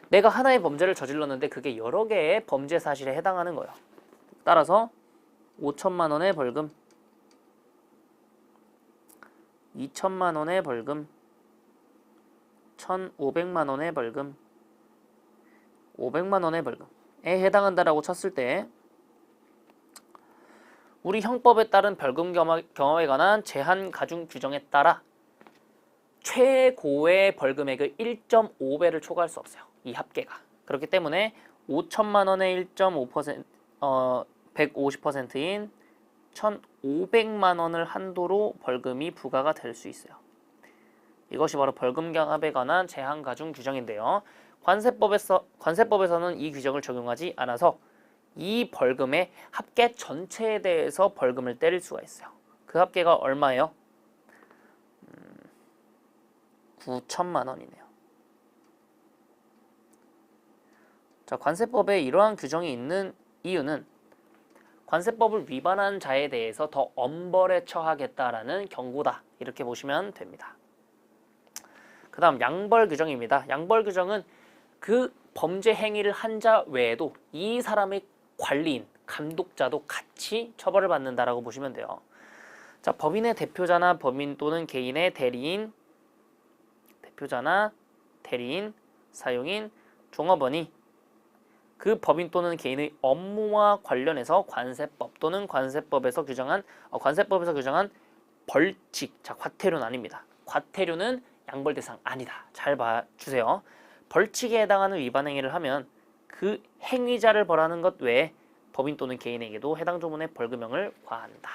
내가 하나의 범죄를 저질렀는데 그게 여러 개의 범죄 사실에 해당하는 거예요. 따라서 5천만 원의 벌금, 2천만 원의 벌금, 1,500만 원의 벌금, 500만 원의 벌금에 해당한다라고 쳤을 때 우리 형법에 따른 벌금 경합에 관한 제한 가중 규정에 따라 최고의 벌금액을 1.5배를 초과할 수 없어요. 이 합계가. 그렇기 때문에 5천만 원의 1.5% 150%인 1,500만 원을 한도로 벌금이 부과가 될 수 있어요. 이것이 바로 벌금 경합에 관한 제한 가중 규정인데요. 관세법에서는 이 규정을 적용하지 않아서 이 벌금의 합계 전체에 대해서 벌금을 때릴 수가 있어요. 그 합계가 얼마예요? 9천만 원이네요. 자, 관세법에 이러한 규정이 있는 이유는 관세법을 위반한 자에 대해서 더 엄벌에 처하겠다라는 경고다. 이렇게 보시면 됩니다. 그 다음 양벌 규정입니다. 양벌 규정은 그 범죄 행위를 한 자 외에도 이 사람의 관리인, 감독자도 같이 처벌을 받는다라고 보시면 돼요. 자, 법인의 대표자나 법인 또는 개인의 대리인, 대표자나 대리인, 사용인, 종업원이 그 법인 또는 개인의 업무와 관련해서 관세법 또는 관세법에서 규정한 벌칙, 자, 과태료는 아닙니다. 과태료는 양벌 대상 아니다. 잘 봐주세요. 벌칙에 해당하는 위반 행위를 하면 그 행위자를 벌하는 것 외에 법인 또는 개인에게도 해당 조문의 벌금형을 과한다.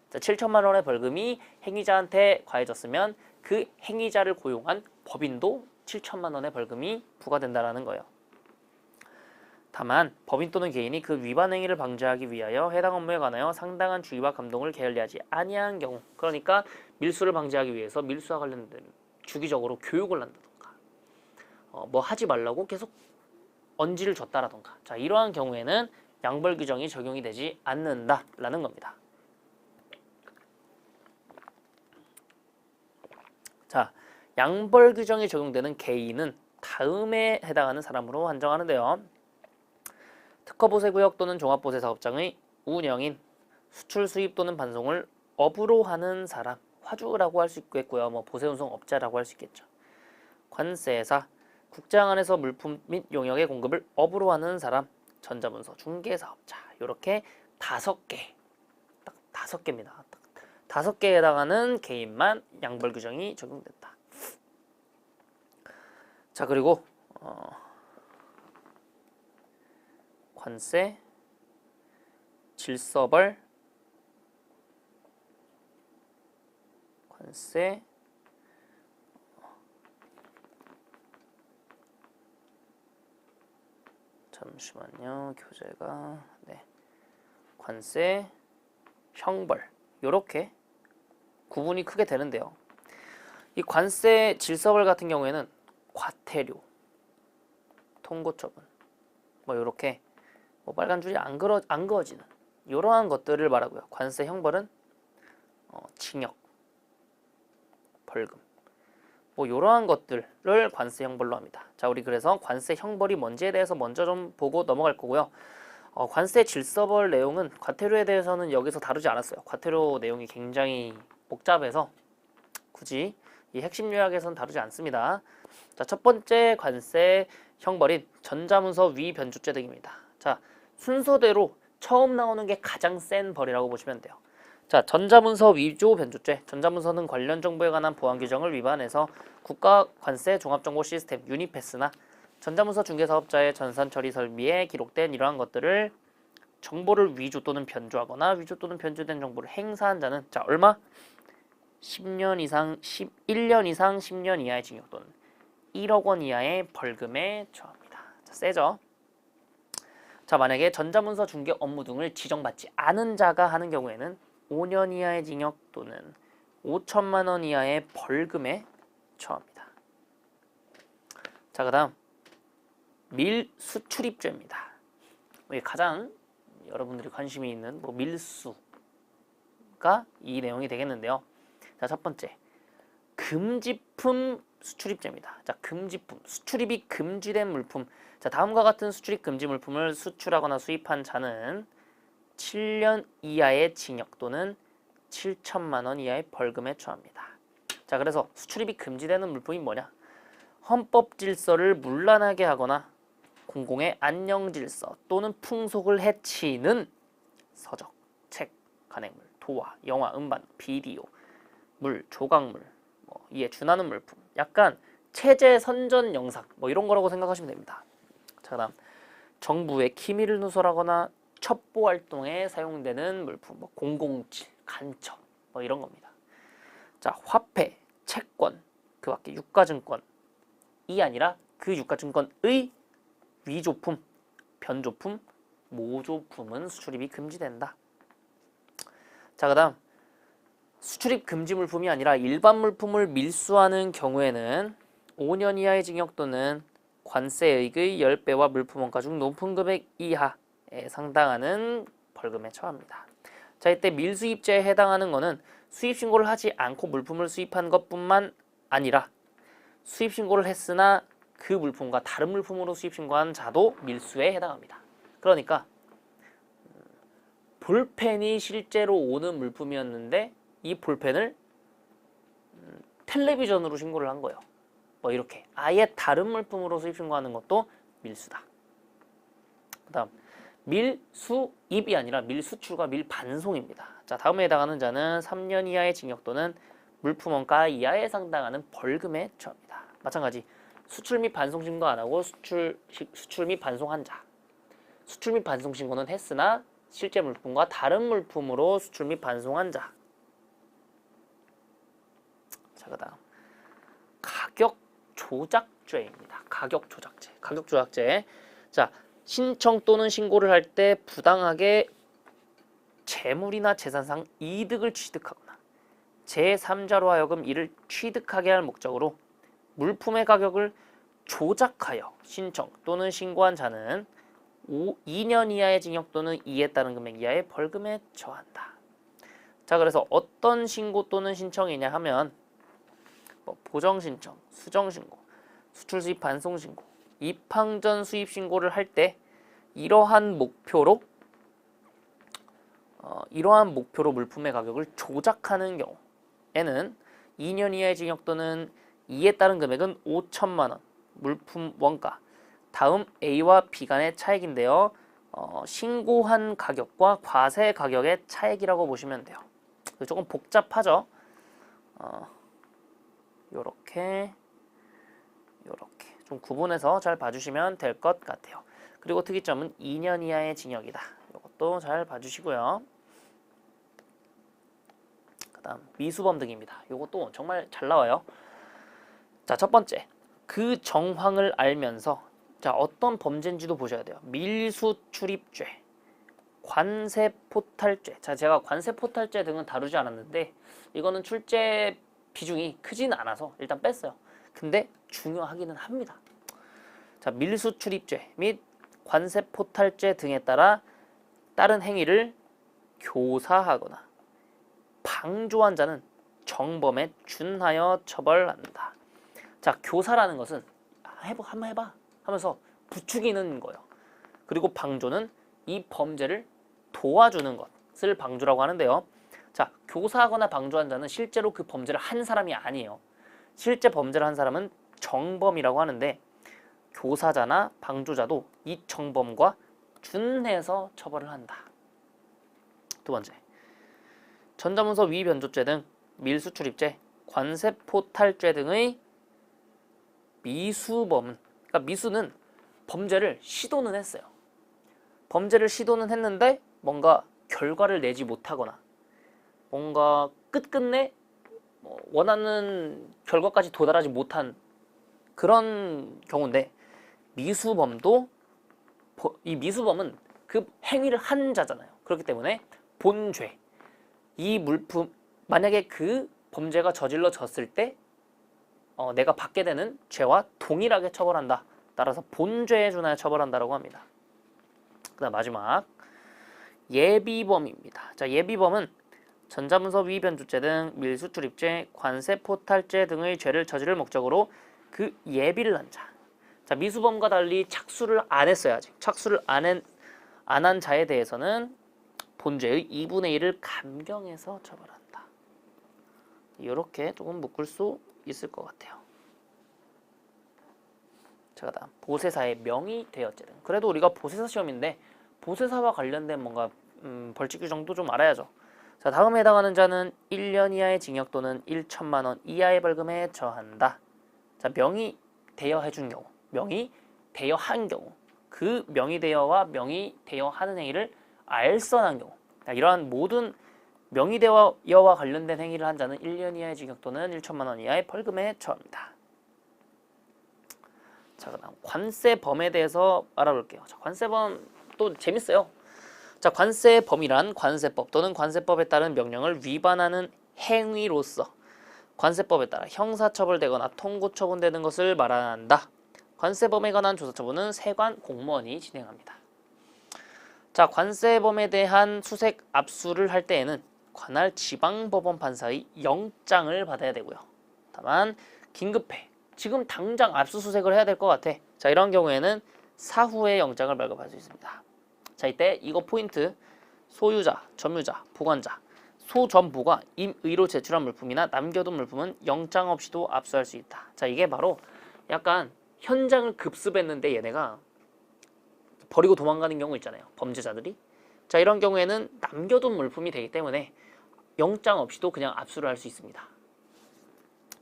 자, 7천만 원의 벌금이 행위자한테 과해졌으면 그 행위자를 고용한 법인도 7천만 원의 벌금이 부과된다라는 거예요. 다만 법인 또는 개인이 그 위반 행위를 방지하기 위하여 해당 업무에 관하여 상당한 주의와 감독을 게을리하지 아니한 경우, 그러니까 밀수를 방지하기 위해서 밀수와 관련된 주기적으로 교육을 한다던가 뭐 하지 말라고 계속 언지를 줬다라던가, 자, 이러한 경우에는 양벌 규정이 적용이 되지 않는다라는 겁니다. 자, 양벌 규정이 적용되는 개인은 다음에 해당하는 사람으로 한정하는데요. 특허보세구역 또는 종합보세사업장의 운영인, 수출 수입 또는 반송을 업으로 하는 사람, 화주라고 할 수 있겠고요. 뭐 보세운송업자라고 할 수 있겠죠. 관세사, 국장 안에서 물품 및 용역의 공급을 업으로 하는 사람, 전자문서 중개사업자, 이렇게 5개, 딱 5개입니다. 5개에 해당하는 개인만 양벌 규정이 적용된다. 자, 그리고 관세, 질서벌, 관세, 잠시만요. 교재가 관세, 형벌, 요렇게 구분이 크게 되는데요. 이 관세 질서벌 같은 경우에는 과태료, 통고처분, 뭐 요렇게 뭐 빨간 줄이 안 그어지는 이러한 것들을 말하고요. 관세 형벌은 징역, 벌금, 뭐 이러한 것들을 관세 형벌로 합니다. 자, 우리 그래서 관세 형벌이 뭔지에 대해서 먼저 좀 보고 넘어갈 거고요. 관세 질서벌 내용은 과태료에 대해서는 여기서 다루지 않았어요. 과태료 내용이 굉장히 복잡해서 굳이 이 핵심 요약에서는 다루지 않습니다. 자, 첫 번째 관세 형벌인 전자문서 위변조죄 등입니다. 자, 순서대로 처음 나오는 게 가장 센 벌이라고 보시면 돼요. 자, 전자문서 위조 변조죄. 전자문서는 관련 정보에 관한 보안 규정을 위반해서 국가 관세 종합정보 시스템 유니패스나 전자문서 중개사업자의 전산 처리 설비에 기록된 이러한 것들을 정보를 위조 또는 변조하거나 위조 또는 변조된 정보를 행사한 자는 자, 얼마? 10년 이상 11년 이상 10년 이하의 징역 또는 1억 원 이하의 벌금에 처합니다. 자, 세죠? 자, 만약에 전자문서 중개 업무 등을 지정받지 않은 자가 하는 경우에는 5년 이하의 징역 또는 5천만 원 이하의 벌금에 처합니다. 자, 그다음 밀수출입죄입니다. 이게 가장 여러분들이 관심이 있는 밀수가 이 내용이 되겠는데요. 자, 첫 번째 금지품 수출입죄입니다. 자, 금지품, 수출입이 금지된 물품. 자, 다음과 같은 수출입 금지 물품을 수출하거나 수입한 자는 7년 이하의 징역 또는 7천만 원 이하의 벌금에 처합니다. 자, 그래서 수출입이 금지되는 물품이 뭐냐? 헌법 질서를 문란하게 하거나 공공의 안녕 질서 또는 풍속을 해치는 서적, 책, 간행물, 도화, 영화, 음반, 비디오, 물, 조각물, 이에 준하는 물품, 약간 체제 선전 영상 이런 거라고 생각하시면 됩니다. 자, 그다음 정부의 기밀을 누설하거나 첩보 활동에 사용되는 물품, 007, 간첩 이런 겁니다. 자, 화폐, 채권, 그 밖에 유가증권이 아니라 그 유가증권의 위조품, 변조품, 모조품은 수출입이 금지된다. 자, 그다음 수출입 금지 물품이 아니라 일반 물품을 밀수하는 경우에는 5년 이하의 징역 또는 관세액의 10배와 물품 원가 중 높은 금액 이하에 상당하는 벌금에 처합니다. 자, 이때 밀수입죄에 해당하는 것은 수입신고를 하지 않고 물품을 수입한 것뿐만 아니라 수입신고를 했으나 그 물품과 다른 물품으로 수입신고한 자도 밀수에 해당합니다. 그러니까 볼펜이 실제로 오는 물품이었는데 이 볼펜을 텔레비전으로 신고를 한 거예요. 이렇게 아예 다른 물품으로 수입 신고하는 것도 밀수다. 그다음 밀수입이 아니라 밀수출과 밀반송입니다. 자, 다음에 해당하는 자는 3년 이하의 징역 또는 물품 원가 이하에 상당하는 벌금에 처합니다. 마찬가지 수출 및 반송 신고 안 하고 수출 및 반송한 자. 수출 및 반송 신고는 했으나 실제 물품과 다른 물품으로 수출 및 반송한 자. 자, 그다음 가격 조작죄입니다. 가격 조작죄. 가격 조작죄. 자, 신청 또는 신고를 할 때 부당하게 재물이나 재산상 이득을 취득하거나 제3자로 하여금 이를 취득하게 할 목적으로 물품의 가격을 조작하여 신청 또는 신고한 자는 2년 이하의 징역 또는 이에 따른 금액 이하의 벌금에 처한다. 자, 그래서 어떤 신고 또는 신청이냐 하면 보정신청, 수정신고, 수출수입 반송신고, 입항전 수입신고를 할 때 이러한 목표로 물품의 가격을 조작하는 경우에는 2년 이하의 징역 또는 이에 따른 금액은 5천만 원, 물품 원가, 다음 A와 B 간의 차액인데요. 신고한 가격과 과세 가격의 차액이라고 보시면 돼요. 조금 복잡하죠. 요렇게 좀 구분해서 잘 봐주시면 될 것 같아요. 그리고 특이점은 2년 이하의 징역이다. 이것도 잘 봐주시고요. 그 다음 미수범 등입니다. 이것도 정말 잘 나와요. 자, 첫 번째 그 정황을 알면서 자, 어떤 범죄인지도 보셔야 돼요. 밀수출입죄, 관세포탈죄. 자, 제가 관세포탈죄 등은 다루지 않았는데 이거는 출제 비중이 크진 않아서 일단 뺐어요. 근데 중요하기는 합니다. 자, 밀수출입죄 및 관세포탈죄 등에 따라 다른 행위를 교사하거나 방조한 자는 정범에 준하여 처벌한다. 자, 교사라는 것은 한번 해봐 하면서 부추기는 거예요. 그리고 방조는 이 범죄를 도와주는 것을 방조라고 하는데요. 자, 교사하거나 방조한 자는 실제로 그 범죄를 한 사람이 아니에요. 실제 범죄를 한 사람은 정범이라고 하는데 교사자나 방조자도 이 정범과 준해서 처벌을 한다. 두 번째, 전자문서 위변조죄 등 밀수출입죄, 관세포탈죄 등의 미수범은, 그러니까 미수는 범죄를 시도는 했어요. 범죄를 시도는 했는데 뭔가 결과를 내지 못하거나 뭔가 끝끝내 원하는 결과까지 도달하지 못한 그런 경우인데, 미수범도 이 미수범은 그 행위를 한 자잖아요. 그렇기 때문에 본죄, 이 물품, 만약에 그 범죄가 저질러졌을 때 내가 받게 되는 죄와 동일하게 처벌한다. 따라서 본죄에 준하여 처벌한다라고 합니다. 그다음 마지막 예비범입니다. 자, 예비범은 전자문서 위변조죄 등 밀수출입죄, 관세포탈죄 등의 죄를 저지를 목적으로 그 예비를 한 자. 자, 미수범과 달리 착수를 안 했어요. 아직 착수를 안 한 자에 대해서는 본죄의 2분의 1을 감경해서 처벌한다. 이렇게 조금 묶을 수 있을 것 같아요. 자, 그다음 보세사의 명의대여죄 등. 그래도 우리가 보세사 시험인데 보세사와 관련된 뭔가 벌칙 규정도 좀 알아야죠. 자, 다음에 해당하는 자는 1년 이하의 징역 또는 1천만 원 이하의 벌금에 처한다. 자, 명의 대여해준 경우, 명의 대여한 경우, 그 명의 대여와 명의 대여하는 행위를 알선한 경우, 이러한 모든 명의 대여와 관련된 행위를 한 자는 1년 이하의 징역 또는 1천만 원 이하의 벌금에 처합니다. 자, 그다음 관세범에 대해서 알아볼게요. 자, 관세범 또 재밌어요. 자, 관세범이란 관세법 또는 관세법에 따른 명령을 위반하는 행위로서 관세법에 따라 형사처벌되거나 통고처분되는 것을 말한다. 관세범에 관한 조사처분은 세관 공무원이 진행합니다. 자, 관세범에 대한 수색 압수를 할 때에는 관할 지방법원 판사의 영장을 받아야 되고요. 다만 긴급해, 지금 당장 압수수색을 해야 될 것 같아. 자, 이런 경우에는 사후에 영장을 발급할 수 있습니다. 자, 이때 이거 포인트, 소유자, 점유자, 보관자, 소점부가 임의로 제출한 물품이나 남겨둔 물품은 영장 없이도 압수할 수 있다. 자, 이게 바로 약간 현장을 급습했는데 얘네가 버리고 도망가는 경우 있잖아요. 범죄자들이. 자, 이런 경우에는 남겨둔 물품이 되기 때문에 영장 없이도 그냥 압수를 할 수 있습니다.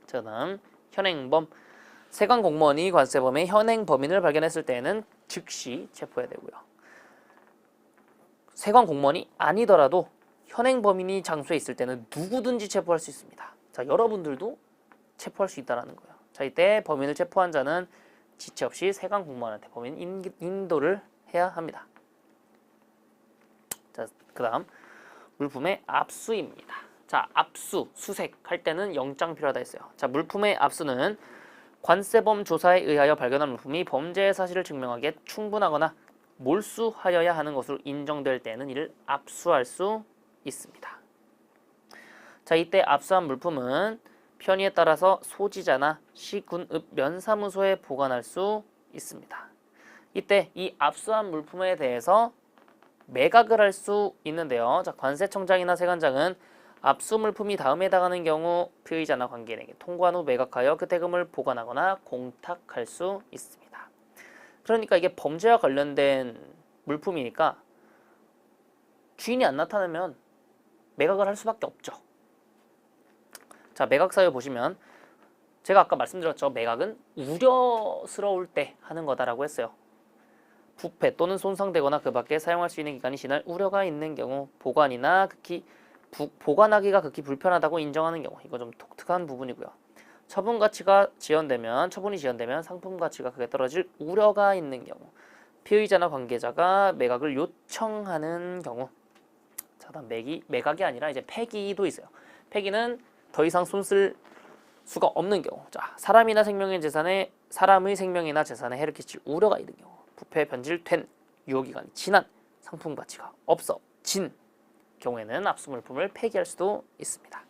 자, 다음 현행범. 세관 공무원이 관세범의 현행 범인을 발견했을 때에는 즉시 체포해야 되고요. 세관 공무원이 아니더라도 현행 범인이 장소에 있을 때는 누구든지 체포할 수 있습니다. 자, 여러분들도 체포할 수 있다는 거예요. 자, 이때 범인을 체포한 자는 지체 없이 세관 공무원한테 범인 인도를 해야 합니다. 자, 그다음 물품의 압수입니다. 자, 압수, 수색할 때는 영장 필요하다 했어요. 자, 물품의 압수는 관세범 조사에 의하여 발견한 물품이 범죄의 사실을 증명하기에 충분하거나 몰수하여야 하는 것으로 인정될 때는 이를 압수할 수 있습니다. 자, 이때 압수한 물품은 편의에 따라서 소지자나 시군읍 면사무소에 보관할 수 있습니다. 이때 이 압수한 물품에 대해서 매각을 할 수 있는데요. 자, 관세청장이나 세관장은 압수 물품이 다음에 해당하는 경우 피의자나 관계인에게 통고한 후 매각하여 그 대금을 보관하거나 공탁할 수 있습니다. 그러니까 이게 범죄와 관련된 물품이니까 주인이 안 나타나면 매각을 할 수밖에 없죠. 자, 매각 사유 보시면 제가 아까 말씀드렸죠. 매각은 우려스러울 때 하는 거다라고 했어요. 부패 또는 손상되거나 그 밖에 사용할 수 있는 기간이 지날 우려가 있는 경우, 보관하기가 극히 불편하다고 인정하는 경우, 이거 좀 독특한 부분이고요. 처분이 지연되면 상품 가치가 크게 떨어질 우려가 있는 경우, 피의자나 관계자가 매각을 요청하는 경우. 자, 다음 매각이 아니라 이제 폐기도 있어요. 폐기는 더 이상 손쓸 수가 없는 경우. 자, 사람의 생명이나 재산에 해를 끼칠 우려가 있는 경우, 부패 변질된, 유효기간이 지난, 상품 가치가 없어진 경우에는 압수 물품을 폐기할 수도 있습니다.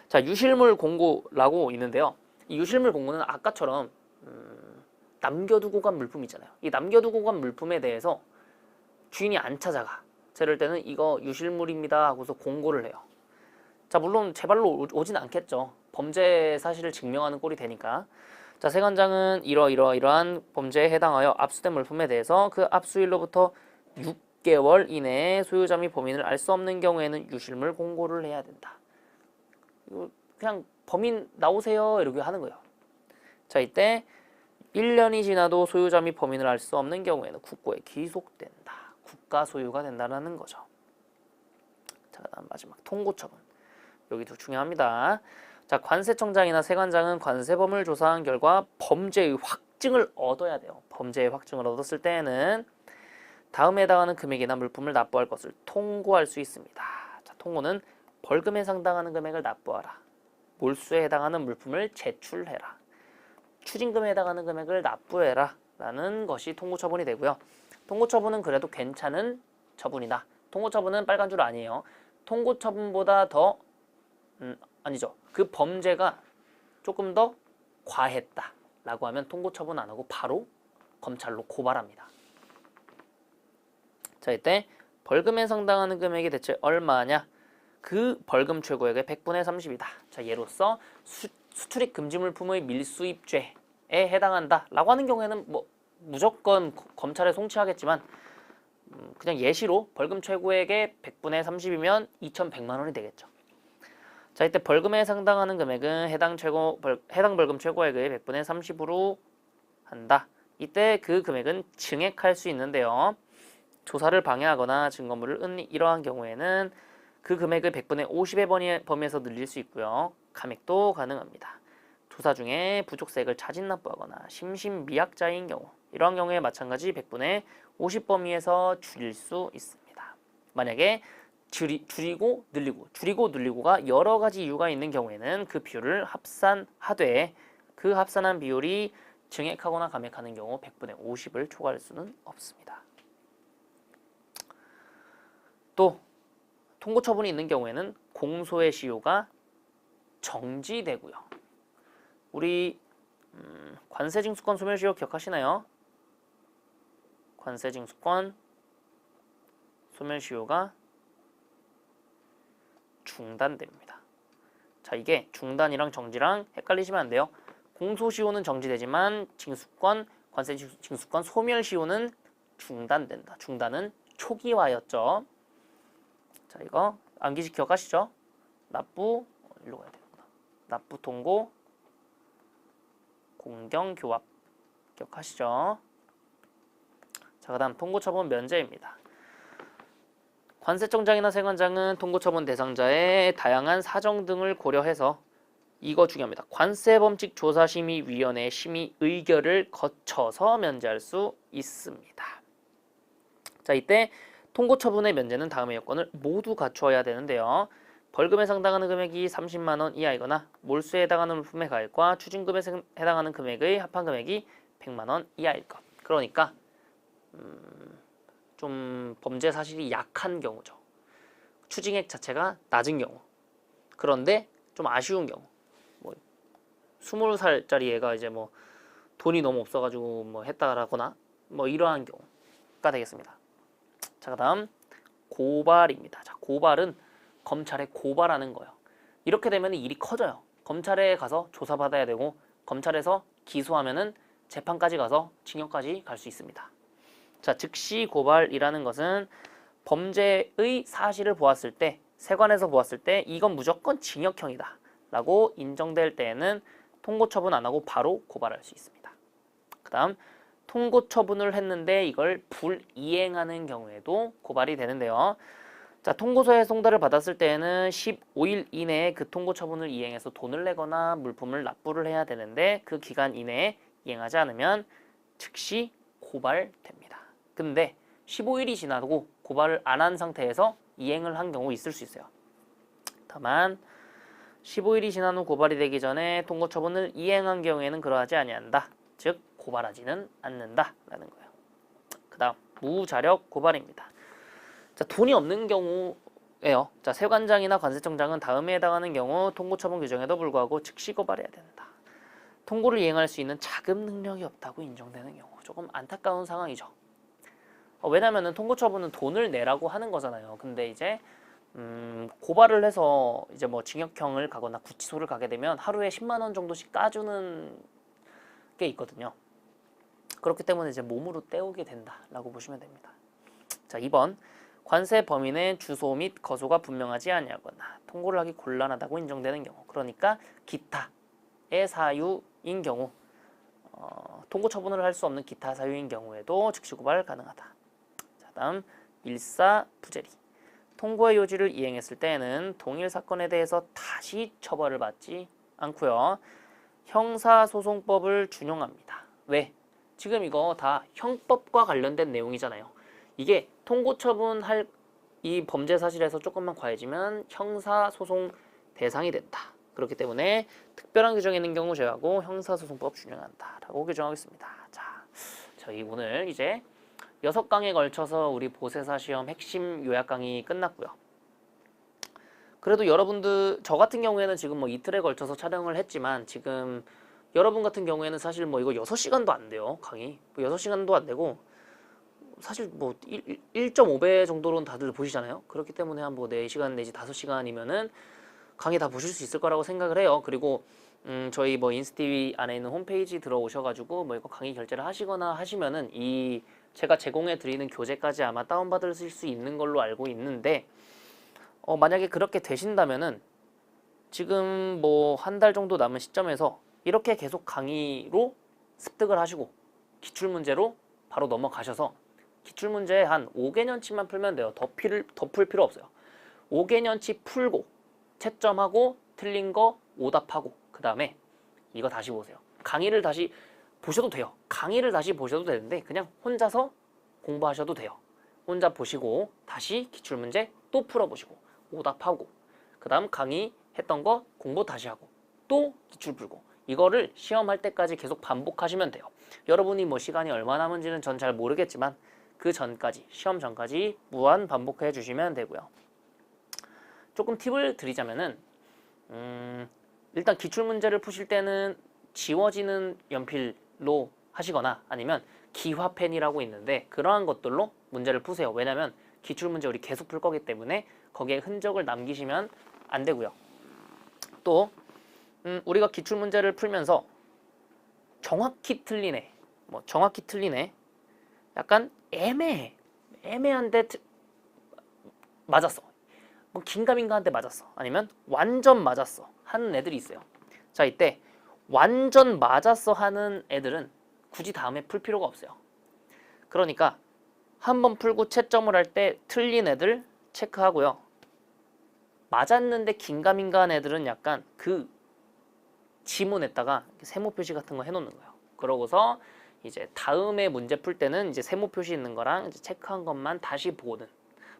자, 유실물 공고라고 있는데요. 이 유실물 공고는 아까처럼 남겨두고 간 물품 있잖아요. 이 남겨두고 간 물품에 대해서 주인이 안 찾아가. 이럴 때는 이거 유실물입니다 하고서 공고를 해요. 자, 물론 제 발로 오진 않겠죠. 범죄 사실을 증명하는 꼴이 되니까. 자, 세관장은 이러이러한 범죄에 해당하여 압수된 물품에 대해서 그 압수일로부터 6개월 이내에 소유자 및 범인을 알 수 없는 경우에는 유실물 공고를 해야 된다. 이거 그냥 범인 나오세요 이렇게 하는 거예요. 자, 이때 1년이 지나도 소유자 및 범인을 알 수 없는 경우에는 국고에 기속된다. 국가 소유가 된다는 거죠. 자, 그다음 마지막 통고처분. 여기도 중요합니다. 자, 관세청장이나 세관장은 관세범을 조사한 결과 범죄의 확증을 얻어야 돼요. 범죄의 확증을 얻었을 때에는 다음에 해당하는 금액이나 물품을 납부할 것을 통고할 수 있습니다. 자, 통고는 벌금에 상당하는 금액을 납부하라. 몰수에 해당하는 물품을 제출해라. 추징금에 해당하는 금액을 납부해라 라는 것이 통고처분이 되고요. 통고처분은 그래도 괜찮은 처분이다. 통고처분은 빨간 줄 아니에요. 통고처분보다 더 아니죠. 그 범죄가 조금 더 과했다 라고 하면 통고처분 안 하고 바로 검찰로 고발합니다. 자, 이때 벌금에 상당하는 금액이 대체 얼마냐? 그 벌금 최고액의 100분의 30이다. 자, 예로서 수출입 금지 물품의 밀수입죄에 해당한다 라고 하는 경우에는 뭐 무조건 검찰에 송치하겠지만 그냥 예시로 벌금 최고액의 100분의 30이면 2,100만 원이 되겠죠. 자, 이때 벌금에 상당하는 금액은 해당 벌금 최고액의 100분의 30으로 한다. 이때 그 금액은 증액할 수 있는데요. 조사를 방해하거나 증거물을 은니 이러한 경우에는 그 금액을 100분의 50의 범위에서 늘릴 수 있고요. 감액도 가능합니다. 조사 중에 부족세액을 자진 납부하거나 심신미약자인 경우 이러한 경우에 마찬가지 100분의 50 범위에서 줄일 수 있습니다. 만약에 줄이고 늘리고가 여러 가지 이유가 있는 경우에는 그 비율을 합산하되 그 합산한 비율이 증액하거나 감액하는 경우 100분의 50을 초과할 수는 없습니다. 또 통고처분이 있는 경우에는 공소의 시효가 정지되고요. 우리 관세징수권 소멸시효 기억하시나요? 관세징수권 소멸시효가 중단됩니다. 자, 이게 중단이랑 정지랑 헷갈리시면 안 돼요. 공소시효는 정지되지만 관세징수권 소멸시효는 중단된다. 중단은 초기화였죠. 자, 이거 암기식 기억하시죠? 납부, 일로 가야 되구나. 납부 통고, 공경 교합 기억하시죠? 자, 그다음 통고처분 면제입니다. 관세청장이나 세관장은 통고처분 대상자의 다양한 사정 등을 고려해서 이거 중요합니다. 관세범칙조사심의위원회 심의 의결을 거쳐서 면제할 수 있습니다. 자, 이때 통고처분의 면제는 다음의 요건을 모두 갖추어야 되는데요. 벌금에 상당하는 금액이 30만 원 이하이거나 몰수에 해당하는 물품의 가액과 추징금에 해당하는 금액의 합한 금액이 100만 원 이하일 것. 그러니까 좀 범죄 사실이 약한 경우죠. 추징액 자체가 낮은 경우. 그런데 좀 아쉬운 경우. 뭐 20살짜리 애가 이제 뭐 돈이 너무 없어가지고 뭐 했다라거나 뭐 이러한 경우가 되겠습니다. 자, 그다음 고발입니다. 자, 고발은 검찰에 고발하는 거예요. 이렇게 되면 일이 커져요. 검찰에 가서 조사받아야 되고 검찰에서 기소하면은 재판까지 가서 징역까지 갈 수 있습니다. 자, 즉시 고발이라는 것은 범죄의 사실을 보았을 때, 세관에서 보았을 때 이건 무조건 징역형이다 라고 인정될 때에는 통고처분 안 하고 바로 고발할 수 있습니다. 그 다음 통고처분을 했는데 이걸 불이행하는 경우에도 고발이 되는데요. 자, 통고서의 송달을 받았을 때에는 15일 이내에 그 통고처분을 이행해서 돈을 내거나 물품을 납부를 해야 되는데 그 기간 이내에 이행하지 않으면 즉시 고발됩니다. 근데 15일이 지나고 고발을 안 한 상태에서 이행을 한 경우 있을 수 있어요. 다만 15일이 지난 후 고발이 되기 전에 통고처분을 이행한 경우에는 그러하지 아니한다. 즉 고발하지는 않는다라는 거예요. 그 다음 무자력 고발입니다. 자, 돈이 없는 경우예요. 자, 세관장이나 관세청장은 다음에 해당하는 경우 통고처분 규정에도 불구하고 즉시 고발해야 된다. 통고를 이행할 수 있는 자금 능력이 없다고 인정되는 경우 조금 안타까운 상황이죠. 왜냐면은 통고처분은 돈을 내라고 하는 거잖아요. 근데 이제 고발을 해서 이제 뭐 징역형을 가거나 구치소를 가게 되면 하루에 10만 원 정도씩 까주는 게 있거든요. 그렇기 때문에 이제 몸으로 때우게 된다라고 보시면 됩니다. 자, 2번. 관세 범위 내 주소 및 거소가 분명하지 아니하거나 통고를 하기 곤란하다고 인정되는 경우, 그러니까 기타의 사유인 경우, 통고 처분을 할 수 없는 기타 사유인 경우에도 즉시 고발 가능하다. 자, 다음 일사부재리. 통고의 요지를 이행했을 때에는 동일 사건에 대해서 다시 처벌을 받지 않고요. 형사소송법을 준용합니다. 왜? 지금 이거 다 형법과 관련된 내용이잖아요. 이게 통고 처분할 이 범죄 사실에서 조금만 과해지면 형사소송 대상이 된다. 그렇기 때문에 특별한 규정이 있는 경우 제외하고 형사소송법 준용한다라고 규정하겠습니다. 자, 저희 오늘 이제 6강에 걸쳐서 우리 보세사 시험 핵심 요약 강의 끝났고요. 그래도 여러분들, 저 같은 경우에는 지금 뭐 이틀에 걸쳐서 촬영을 했지만, 지금 여러분 같은 경우에는 사실 뭐 이거 6시간도 안 돼요. 강의. 뭐 6시간도 안 되고, 사실 뭐 1.5배 정도로는 다들 보시잖아요. 그렇기 때문에 한 뭐 4시간 내지 5시간이면은 강의 다 보실 수 있을 거라고 생각을 해요. 그리고 저희 뭐 인스티비 안에 있는 홈페이지 들어오셔가지고 뭐 이거 강의 결제를 하시거나 하시면은 이 제가 제공해 드리는 교재까지 아마 다운받으실 수 있는 걸로 알고 있는데, 만약에 그렇게 되신다면은 지금 뭐 한 달 정도 남은 시점에서 이렇게 계속 강의로 습득을 하시고 기출문제로 바로 넘어가셔서 기출문제 한 5개년치만 풀면 돼요. 더 풀 필요 없어요. 5개년치 풀고 채점하고 틀린 거 오답하고 그 다음에 이거 다시 보세요. 강의를 다시 보셔도 돼요. 강의를 다시 보셔도 되는데 그냥 혼자서 공부하셔도 돼요. 혼자 보시고 다시 기출문제 또 풀어보시고 오답하고 그 다음 강의 했던 거 공부 다시 하고 또 기출 풀고, 이거를 시험할 때까지 계속 반복하시면 돼요. 여러분이 뭐 시간이 얼마 남은지는 전 잘 모르겠지만 그 전까지, 시험 전까지 무한 반복해 주시면 되고요. 조금 팁을 드리자면은 일단 기출문제를 푸실 때는 지워지는 연필로 하시거나 아니면 기화펜이라고 있는데 그러한 것들로 문제를 푸세요. 왜냐면 기출문제 우리 계속 풀 거기 때문에 거기에 흔적을 남기시면 안 되고요. 또 우리가 기출문제를 풀면서 정확히 틀리네, 뭐 정확히 틀리네, 약간 애매한데 맞았어, 뭐 긴가민가한데 맞았어, 아니면 완전 맞았어 하는 애들이 있어요. 자, 이때 완전 맞았어 하는 애들은 굳이 다음에 풀 필요가 없어요. 그러니까 한번 풀고 채점을 할 때 틀린 애들 체크하고요. 맞았는데 긴가민가한 애들은 약간 그 지문에다가 세모 표시 같은 거 해놓는 거예요. 그러고서 이제 다음에 문제 풀 때는 이제 세모 표시 있는 거랑 이제 체크한 것만 다시 보는,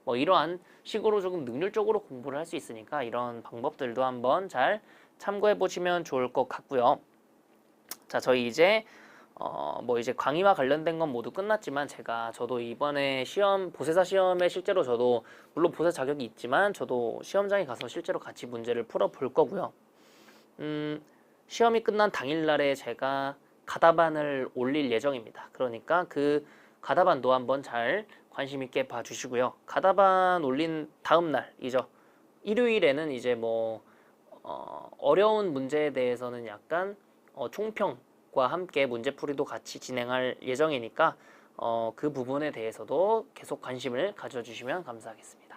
뭐 이러한 식으로 조금 능률적으로 공부를 할 수 있으니까 이런 방법들도 한번 잘 참고해 보시면 좋을 것 같고요. 자, 저희 이제 뭐 이제 강의와 관련된 건 모두 끝났지만 저도 이번에 보세사 시험에 실제로 저도 물론 보세 자격이 있지만 저도 시험장에 가서 실제로 같이 문제를 풀어 볼 거고요. 시험이 끝난 당일날에 제가 가다반을 올릴 예정입니다. 그러니까 그 가다반도 한번 잘 관심 있게 봐주시고요. 가다반 올린 다음 날이죠. 일요일에는 이제 뭐 어려운 문제에 대해서는 약간 총평과 함께 문제풀이도 같이 진행할 예정이니까 그 부분에 대해서도 계속 관심을 가져주시면 감사하겠습니다.